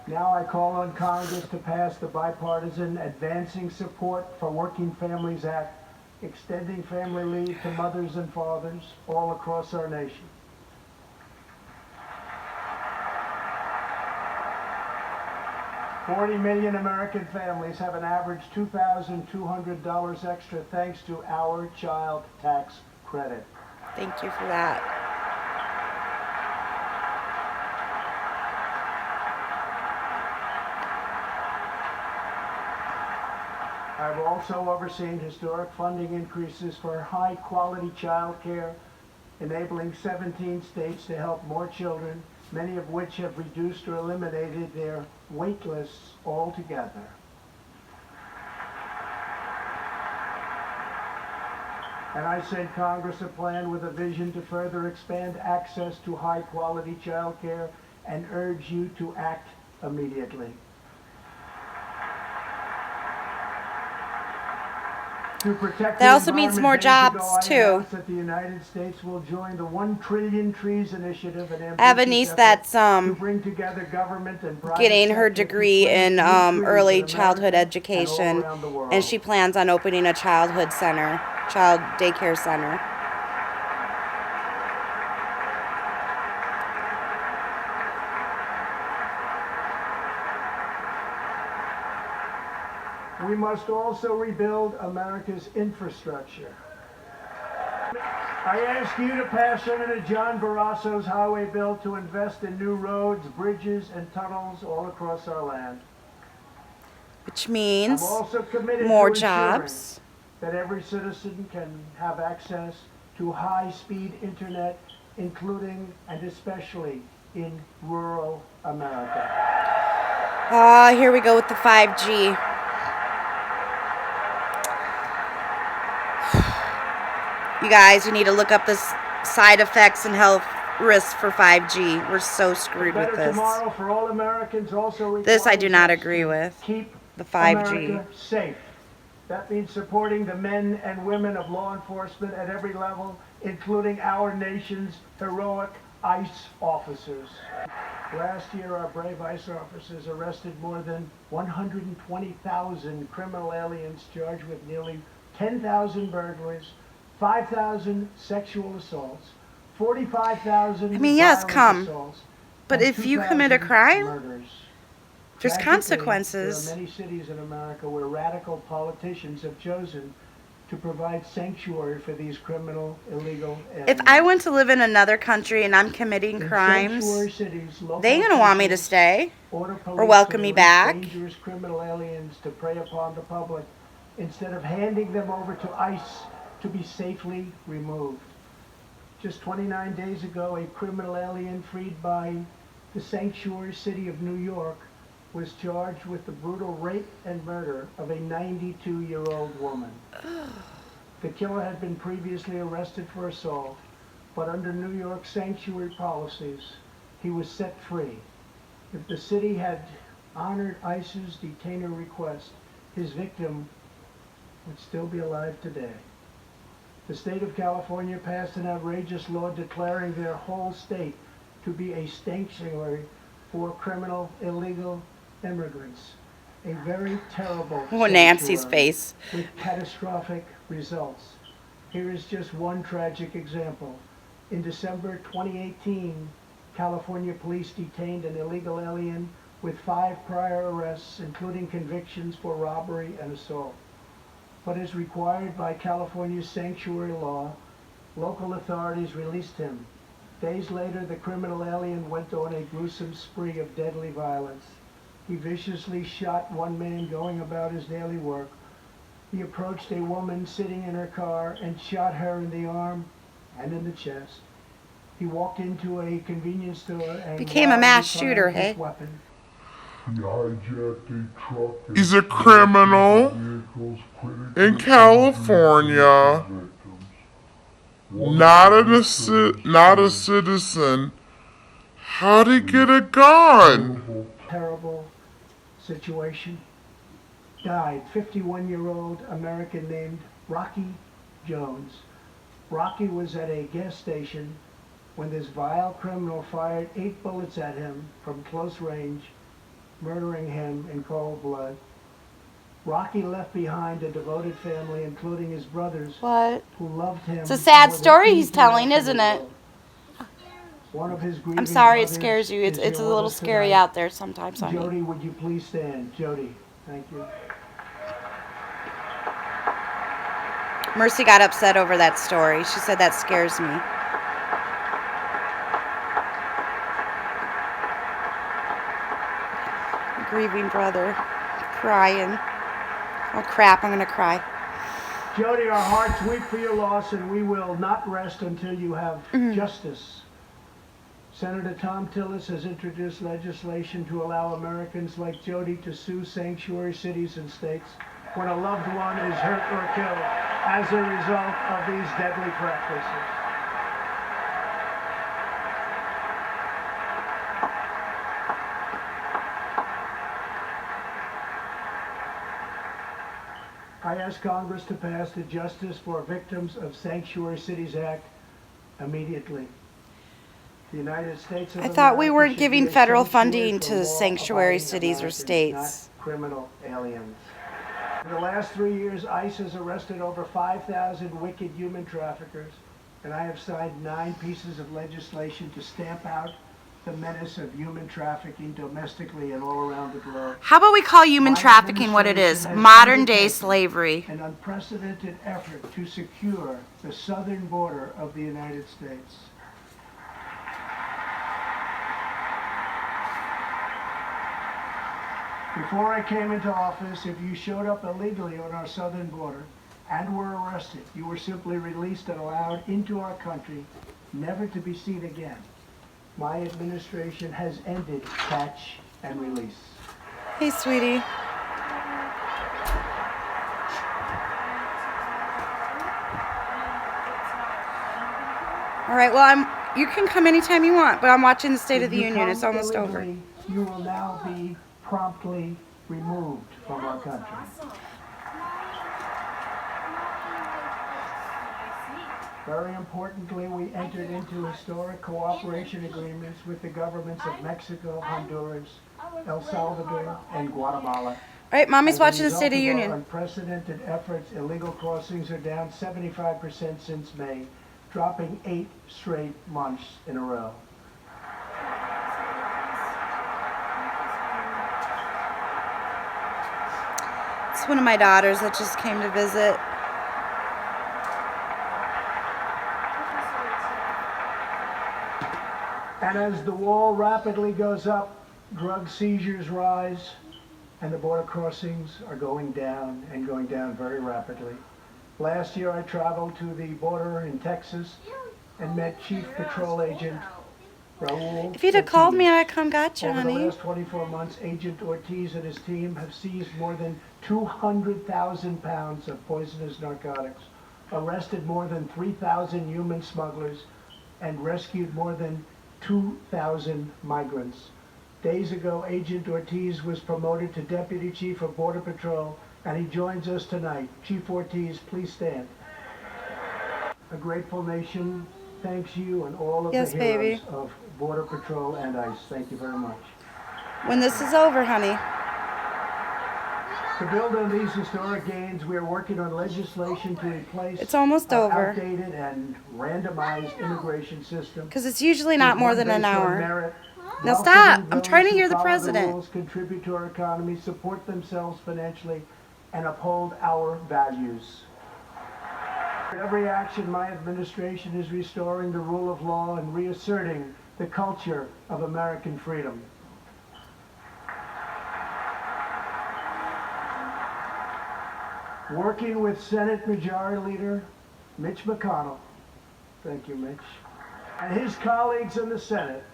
Now I call on Congress to pass the bipartisan Advancing Support for Working Families Act, extending family leave to mothers and fathers all across our nation. $40 million American families have an average $2,200 extra thanks to our child tax credit. Thank you for that. I've also overseen historic funding increases for high-quality child care, enabling 17 states to help more children, many of which have reduced or eliminated their wait lists altogether. And I sent Congress a plan with a vision to further expand access to high-quality child care and urge you to act immediately. To protect That also means more jobs, too. That the United States will join the 1 Trillion Trees Initiative and I have a niece that's to bring together government and private getting her sector to degree plant in new trees early in childhood America education, and all around the world. and she plans on opening a childhood center, child daycare center. We must also rebuild America's infrastructure. I ask you to pass Senator John Barrasso's highway bill to invest in new roads, bridges, and tunnels all across our land. Which means I'm also committed more to ensuring jobs. that every citizen can have access to high-speed internet, including and especially in rural America. Here we go with the 5G. You guys, you need to look up the side effects and health risks for 5G. We're so screwed with Better this. tomorrow for all Americans also This I do not requires us agree to with. Keep The 5G. America safe. That means supporting the men and women of law enforcement at every level, including our nation's heroic ICE officers. Last year, our brave ICE officers arrested more than 120,000 criminal aliens charged with nearly 10,000 burglaries, 5,000 sexual assaults, 45,000 I mean, yes, violent come. assaults, But and if you commit a 2,000 crime, murders. there's Tragically, consequences. there are many cities in America where radical politicians have chosen to provide sanctuary for these criminal, illegal aliens. If I went to live in another country and I'm committing In crimes, sanctuary cities, local they gonna want me to officials stay. order or police welcome to me release back. dangerous criminal aliens to prey upon the public instead of handing them over to ICE to be safely removed. Just 29 days ago, a criminal alien freed by the sanctuary city of New York was charged with the brutal rape and murder of a 92-year-old woman. The killer had been previously arrested for assault, but under New York sanctuary policies, he was set free. If the city had honored ICE's detainer request, his victim would still be alive today. The state of California passed an outrageous law declaring their whole state to be a sanctuary for criminal, illegal immigrants. A very terrible Oh, Nancy's sanctuary face. with catastrophic results. Here is just one tragic example. In December 2018, California police detained an illegal alien with 5 prior arrests, including convictions for robbery and assault. But as required by California's sanctuary law, local authorities released him. Days later, the criminal alien went on a gruesome spree of deadly violence. He viciously shot one man going about his daily work. He approached a woman sitting in her car and shot her in the arm and in the chest. He walked into a convenience store and Became a mass wildly shooter, fired his hey? weapon. He hijacked a truck. He's a criminal in California, not a citizen. How'd he get a gun? Terrible situation. Died 51-year-old American named Rocky Jones. Rocky was at a gas station when this vile criminal fired 8 bullets at him from close range, murdering him in cold blood. Rocky left behind a devoted family, including his brothers, What? who loved him. It's a sad more than story he's anything telling, else in the isn't it? world. One of his I'm grieving sorry it brothers scares you. is It's a here little with us scary tonight. out there sometimes, honey. Jody, would you please stand? Jody, thank you. Mercy got upset over that story. She said that scares me. Grieving brother. Crying. Oh crap, I'm gonna cry. Jody, our hearts weep for your loss, and we will not rest until you have justice. Senator Tom Tillis has introduced legislation to allow Americans like Jody to sue sanctuary cities and states when a loved one is hurt or killed as a result of these deadly practices. I ask Congress to pass the Justice for Victims of Sanctuary Cities Act immediately. The United States of I thought we America weren't should giving be a federal sanctuary funding for to sanctuary law-abiding cities or Americans, states. not criminal aliens. In the last 3 years, ICE has arrested over 5,000 wicked human traffickers, and I have signed 9 pieces of legislation to stamp out the menace of human trafficking domestically and all around the globe. How about we call human My trafficking what it is? administration has Modern day undertaken slavery. An unprecedented effort to secure the southern border of the United States. Before I came into office, if you showed up illegally on our southern border and were arrested, you were simply released and allowed into our country, never to be seen again. My administration has ended catch and release. Hey, sweetie. All right, well, you can come anytime you want, but I'm watching the State of the Union. It's almost over. You will now be promptly removed from our country. Very importantly, we entered into historic cooperation agreements with the governments of Mexico, Honduras, El Salvador, and Guatemala. All right, Mommy's watching the State of the As a result Union. our unprecedented efforts, illegal crossings are down 75% since May, dropping 8 straight months in a row. It's one of my daughters that just came to visit. And as the wall rapidly goes up, drug seizures rise, and the border crossings are going down and going down very rapidly. Last year I traveled to the border in Texas and met Chief Patrol Agent Raul. If you'd have called me, Ortiz. I'd come got you, Over honey. the last 24 months, Agent Ortiz and his team have seized more than 200,000 pounds of poisonous narcotics, arrested more than 3,000 human smugglers, and rescued more than 2,000 migrants. Days ago, Agent Ortiz was promoted to Deputy Chief of Border Patrol, and he joins us tonight. Chief Ortiz, please stand. A grateful nation thanks you and all of Yes, the heroes baby. of Border Patrol and ICE. Thank you very much. When this is over, honey. To build on these historic gains, we are working on legislation to replace It's almost our over. outdated and randomized immigration system. Because it's usually not more than an Based on hour. merit. Now Welcoming stop. I'm those trying to who hear the follow president. rules, contribute to our economy, support themselves financially, and uphold our values. Every action, my administration is restoring the rule of law and reasserting the culture of American freedom. Working with Senate Majority Leader Mitch McConnell, thank you, Mitch, and his colleagues in the Senate,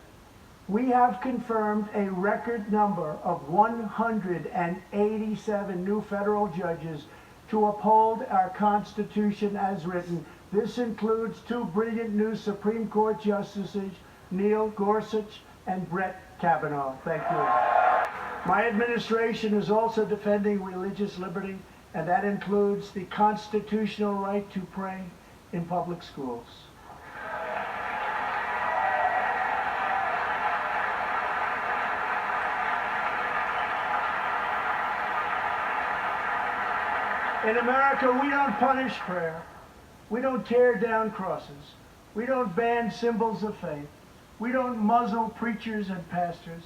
we have confirmed a record number of 187 new federal judges to uphold our Constitution as written. This includes 2 brilliant new Supreme Court justices, Neil Gorsuch and Brett Kavanaugh. Thank you. My administration is also defending religious liberty, and that includes the constitutional right to pray in public schools. In America, we don't punish prayer. We don't tear down crosses. We don't ban symbols of faith. We don't muzzle preachers and pastors.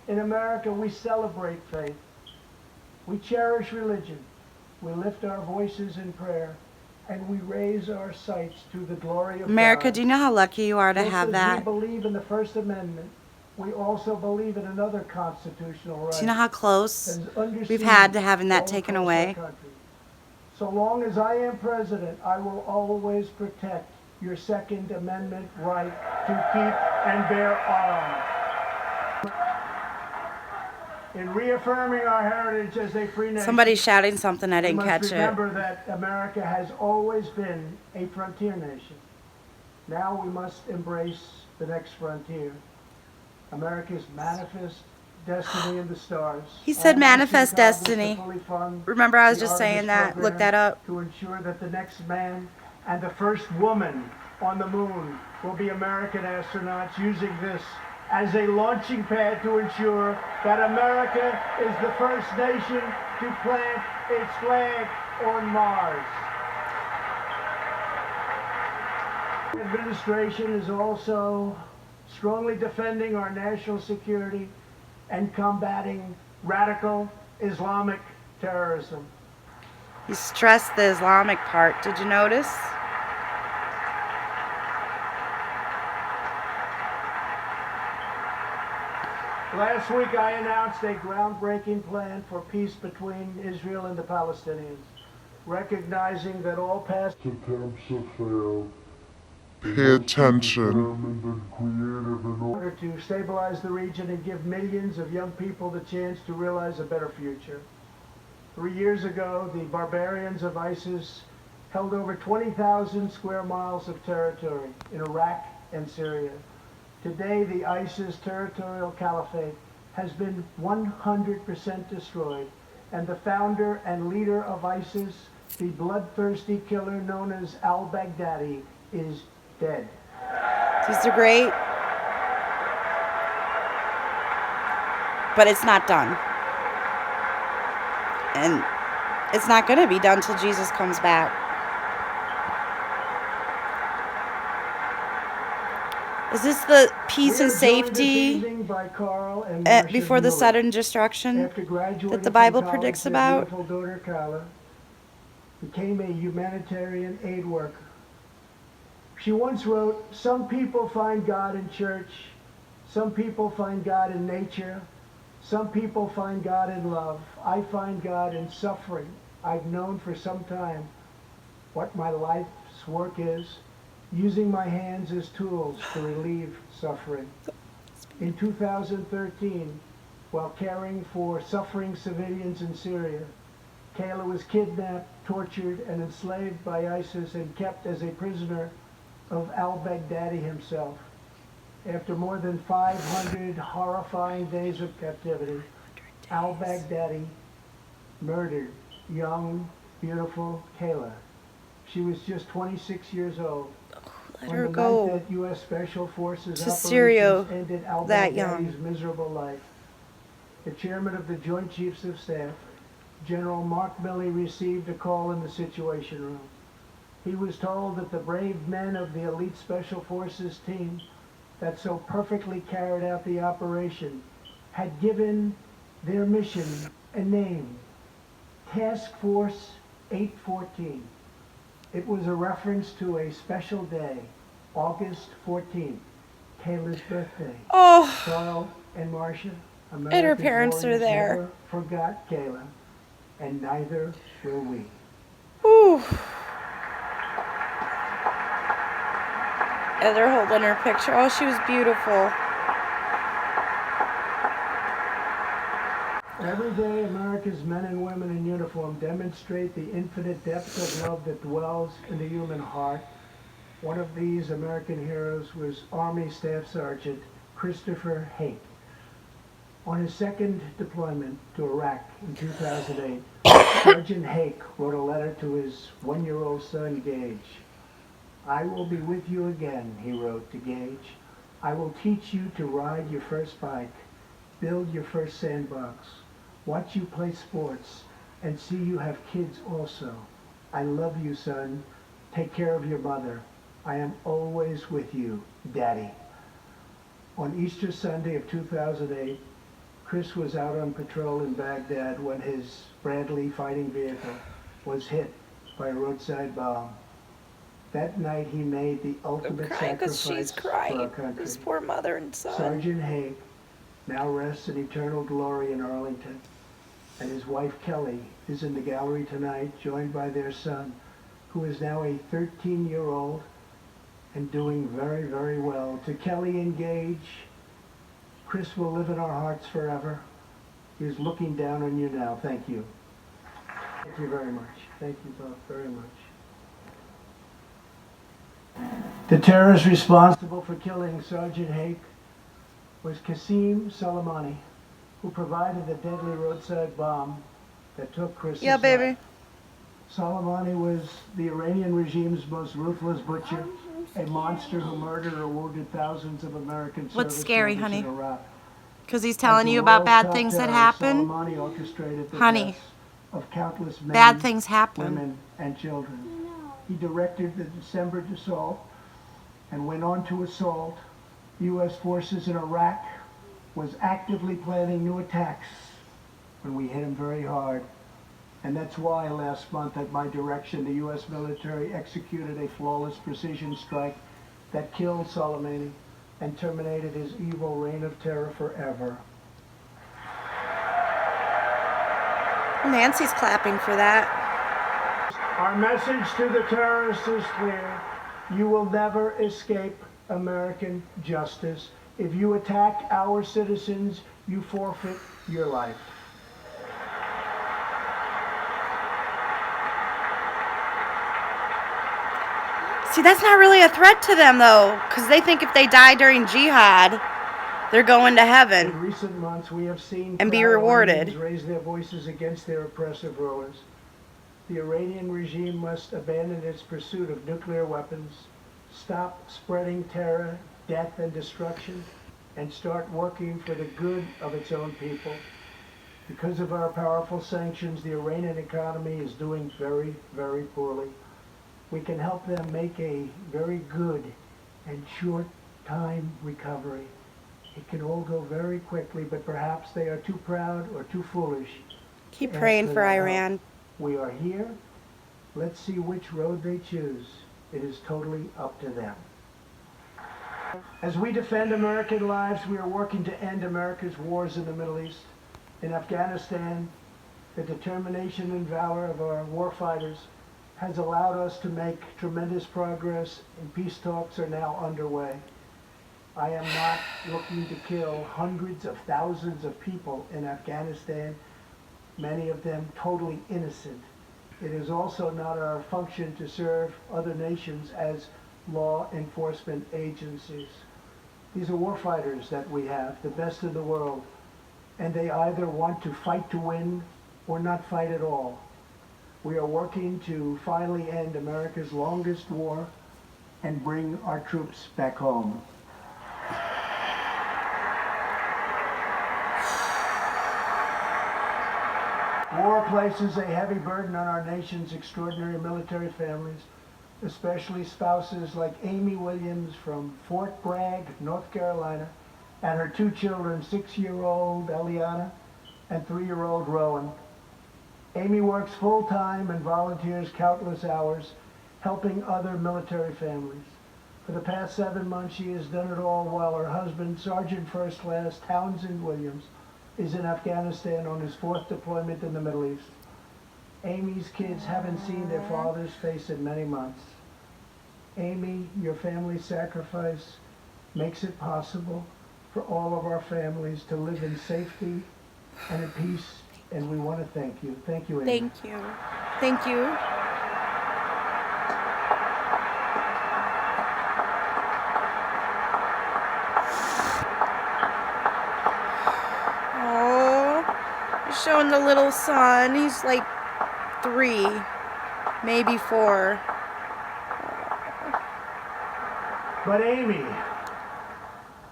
In America, we celebrate faith. We cherish religion. We lift our voices in prayer, and we raise our sights to the glory of America, God. do you know how lucky you are to Just have as that? we believe in the First Amendment, we also believe in another constitutional right. Do you know how close that is under we've siege had to having that all taken across our away? country. So long as I am president, I will always protect your Second Amendment right to keep and bear arms. In reaffirming our heritage as a free nation, Somebody's shouting something. I we didn't must catch it. remember that America has always been a frontier nation. Now we must embrace the next frontier. America's manifest destiny in the stars. He said I'm asking manifest Congress to destiny. fully fund Remember, I was the just saying Artemis that. Look program that up. to ensure that the next man and the first woman on the moon will be American astronauts, using this as a launching pad to ensure that America is the first nation to plant its flag on Mars. The administration is also strongly defending our national security and combating radical Islamic terrorism. He stressed the Islamic part. Did you notice? Last week I announced a groundbreaking plan for peace between Israel and the Palestinians, recognizing that all past Attempts have failed. Pay attention. in order to stabilize the region and give millions of young people the chance to realize a better future. 3 years ago, the barbarians of ISIS held over 20,000 square miles of territory in Iraq, and Syria. Today, the ISIS territorial caliphate has been 100% destroyed, and the founder and leader of ISIS, the bloodthirsty killer known as al-Baghdadi, is dead. These are great. But it's not done. And it's not going to be done till Jesus comes back. Is this the peace and safety before the sudden destruction that the Bible predicts about? Beautiful daughter Carla became a humanitarian aid worker. She once wrote, "Some people find God in church, some people find God in nature, some people find God in love. I find God in suffering. I've known for some time what my life's work is, using my hands as tools to relieve suffering." In 2013, while caring for suffering civilians in Syria, Kayla was kidnapped, tortured, and enslaved by ISIS and kept as a prisoner of al-Baghdadi himself. After more than 500 horrifying days of captivity, al-Baghdadi murdered young, beautiful Kayla. She was just 26 years old. Let her go Night that U.S. Special Forces to Syria ended that young. al-Baghdadi's miserable life, the chairman of the Joint Chiefs of Staff, General Mark Milley, received a call in the Situation Room. He was told that the brave men of the elite Special Forces team that so perfectly carried out the operation had given their mission a name, Task Force 814. It was a reference to a special day, August 14th, Kayla's birthday. Oh, Carl and Marcia, and her parents are there. never forgot Kayla, and neither will we. Whew. And they're holding her picture. Oh, she was beautiful. Every day, America's men and women in uniform demonstrate the infinite depth of love that dwells in the human heart. One of these American heroes was Army Staff Sergeant Christopher Hake. On his second deployment to Iraq in 2008, Sergeant Hake wrote a letter to his one-year-old son, Gage. "I will be with you again," he wrote to Gage. "I will teach you to ride your first bike, build your first sandbox, watch you play sports, and see you have kids also. I love you, son. Take care of your mother. I am always with you, Daddy." On Easter Sunday of 2008, Chris was out on patrol in Baghdad when his Bradley fighting vehicle was hit by a roadside bomb. That night he made the ultimate sacrifice she's for crying. our country. This poor mother and son. Sergeant Hake now rests in eternal glory in Arlington, and his wife Kelly is in the gallery tonight, joined by their son, who is now a 13-year-old and doing very, very well. To Kelly and Gage, Chris will live in our hearts forever. He is looking down on you now. Thank you. Thank you very much. Thank you both very much. The terrorist responsible for killing Sergeant Hake was Qasim Soleimani, who provided the deadly roadside bomb that took Chris's Yeah, baby. life. Soleimani was the Iranian regime's most ruthless butcher, a monster who murdered or wounded thousands of American What's service scary, members honey? in Iraq. Because he's As telling the you about world's bad top things that terrorist, happen. Soleimani orchestrated the Honey, deaths of countless men, bad things happen. women, and children. He directed the December assault and went on to assault U.S. forces in Iraq, was actively planning new attacks when we hit him very hard. And that's why last month, at my direction, the U.S. military executed a flawless precision strike that killed Soleimani and terminated his evil reign of terror forever. Nancy's clapping for that. Our message to the terrorists is clear. You will never escape American justice. If you attack our citizens, you forfeit your life. See, that's not really a threat to them, though, because they think if they die during jihad, they're going to In heaven recent months, we have seen and be proud rewarded. Iranians raise their voices against their oppressive rulers. The Iranian regime must abandon its pursuit of nuclear weapons, stop spreading terror, death, and destruction, and start working for the good of its own people. Because of our powerful sanctions, the Iranian economy is doing very, very poorly. We can help them make a very good and short time recovery. It can all go very quickly, but perhaps they are too proud or too foolish. Keep to praying ask for that help. Iran. We are here. Let's see which road they choose. It is totally up to them. As we defend American lives, we are working to end America's wars in the Middle East. In Afghanistan, the determination and valor of our warfighters has allowed us to make tremendous progress, and peace talks are now underway. I am not looking to kill hundreds of thousands of people in Afghanistan, many of them totally innocent. It is also not our function to serve other nations as law enforcement agencies. These are warfighters that we have, the best in the world, and they either want to fight to win or not fight at all. We are working to finally end America's longest war and bring our troops back home. War places a heavy burden on our nation's extraordinary military families, especially spouses like Amy Williams from Fort Bragg, North Carolina, and her two children, 6-year-old Eliana and 3-year-old Rowan. Amy works full-time and volunteers countless hours, helping other military families. For the past 7 months, she has done it all while her husband, Sergeant First Class Townsend Williams, is in Afghanistan on his 4th deployment in the Middle East. Amy's kids haven't seen their father's face in many months. Amy, your family's sacrifice makes it possible for all of our families to live in safety and in peace, and we want to thank you. Thank you, Amy. Thank you. Thank you. Oh, showing the little son. He's like 3, maybe 4. But Amy,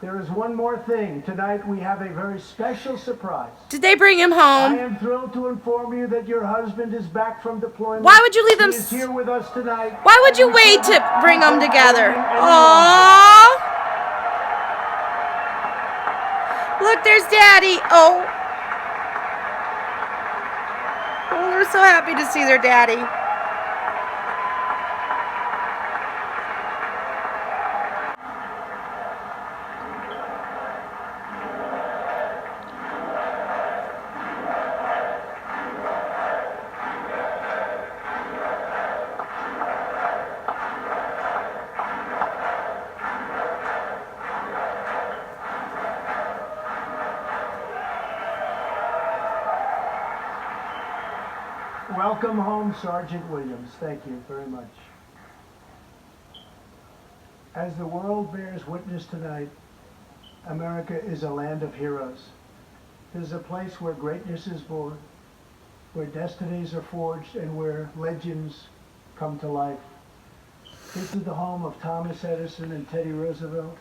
there is one more thing. Tonight we have a very special surprise. Did they bring him I home? am thrilled to inform you that your husband is back from deployment. Why would you leave them? He is here with us tonight. Why would you and we wait couldn't to bring them keep together? waiting any longer. Aww. Look, there's Daddy. Oh. Oh, we're so happy to see their daddy. Welcome home, Sergeant Williams. Thank you very much. As the world bears witness tonight, America is a land of heroes. It is a place where greatness is born, where destinies are forged, and where legends come to life. This is the home of Thomas Edison and Teddy Roosevelt,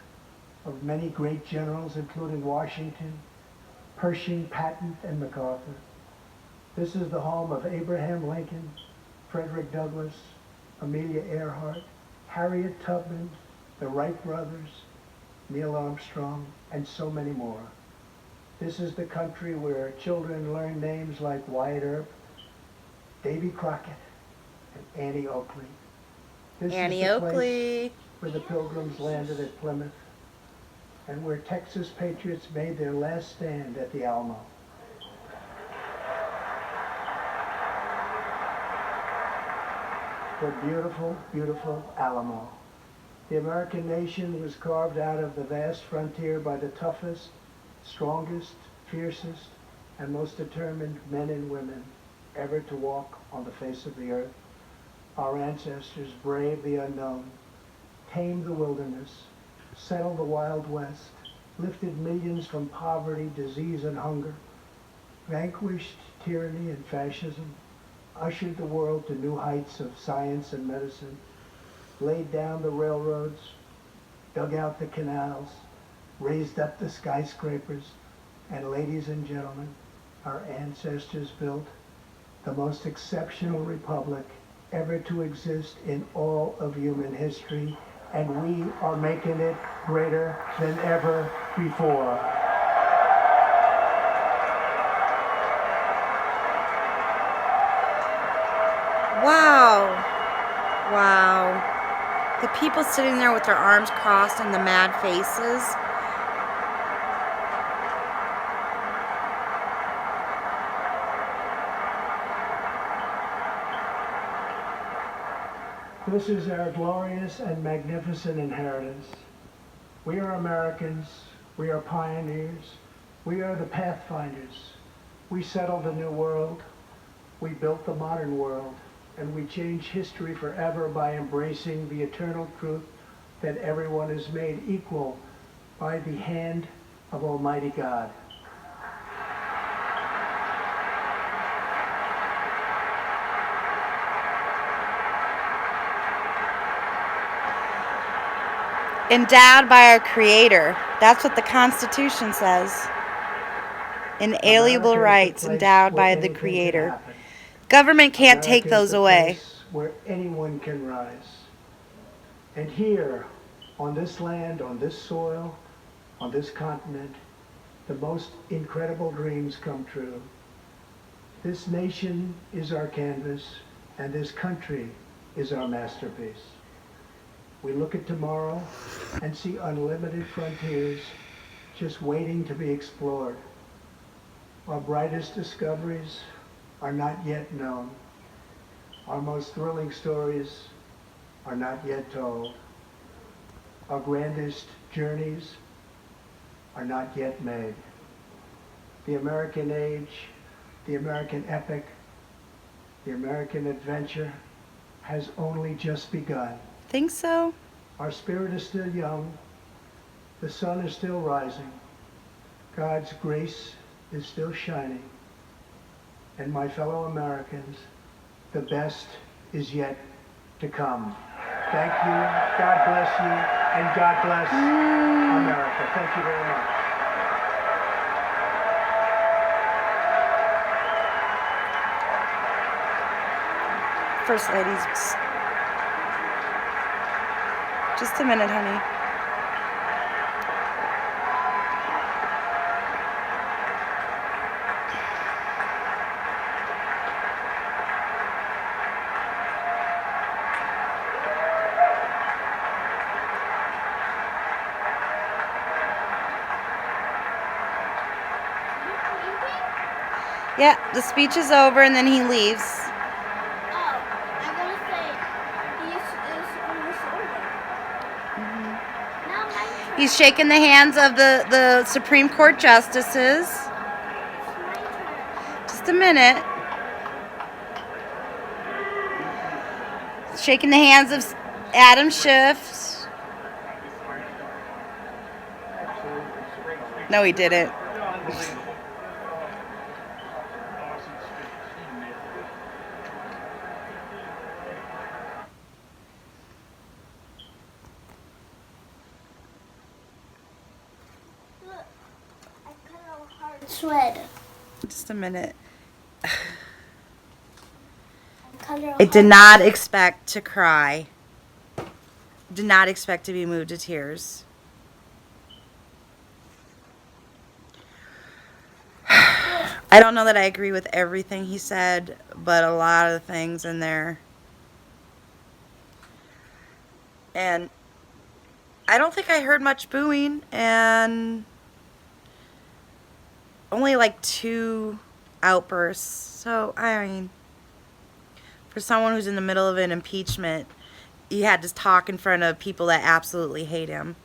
of many great generals, including Washington, Pershing, Patton, and MacArthur. This is the home of Abraham Lincoln, Frederick Douglass, Amelia Earhart, Harriet Tubman, the Wright brothers, Neil Armstrong, and so many more. This is the country where children learn names like Wyatt Earp, Davy Crockett, and Annie Oakley. This Annie is the Oakley. place where the Pilgrims landed at Plymouth, and where Texas patriots made their last stand at the Alamo. The beautiful, beautiful Alamo. The American nation was carved out of the vast frontier by the toughest, strongest, fiercest, and most determined men and women ever to walk on the face of the earth. Our ancestors braved the unknown, tamed the wilderness, settled the Wild West, lifted millions from poverty, disease, and hunger, vanquished tyranny and fascism, ushered the world to new heights of science and medicine, laid down the railroads, dug out the canals, raised up the skyscrapers, and ladies and gentlemen, our ancestors built the most exceptional republic ever to exist in all of human history, and we are making it greater than ever before. Wow. Wow. The people sitting there with their arms crossed and the mad faces. This is our glorious and magnificent inheritance. We are Americans. We are pioneers. We are the pathfinders. We settled the new world. We built the modern world. And we change history forever by embracing the eternal truth that everyone is made equal by the hand of Almighty God. Endowed by our Creator. That's what the Constitution says. Inalienable America is the rights place endowed where by the anything can Creator. happen. Government can't take America is those the away. place where anyone can rise. And here, on this land, on this soil, on this continent, the most incredible dreams come true. This nation is our canvas, and this country is our masterpiece. We look at tomorrow and see unlimited frontiers just waiting to be explored. Our brightest discoveries are not yet known. Our most thrilling stories are not yet told. Our grandest journeys are not yet made. The American age, the American epic, the American adventure has only just begun. Think so? Our spirit is still young. The sun is still rising. God's grace is still shining. And my fellow Americans, the best is yet to come. Thank you, God bless you, and God bless America. Thank you very much. First Ladies. Just a minute, honey. Yeah, the speech is over and then he leaves. Oh, I'm gonna say he's almost over. Now my turn. He's shaking the hands of the Supreme Court justices. It's my turn. Just a minute. Shaking the hands of Adam Schiff. No, he didn't. Look, I cut a hard thread. Just a minute. I I did not expect to cry. Did not expect to be moved to tears. I don't know that I agree with everything he said, but a lot of the things in there. And I don't think I heard much booing, and only like 2 outbursts. So, I mean, for someone who's in the middle of an impeachment, he had to talk in front of people that absolutely hate him.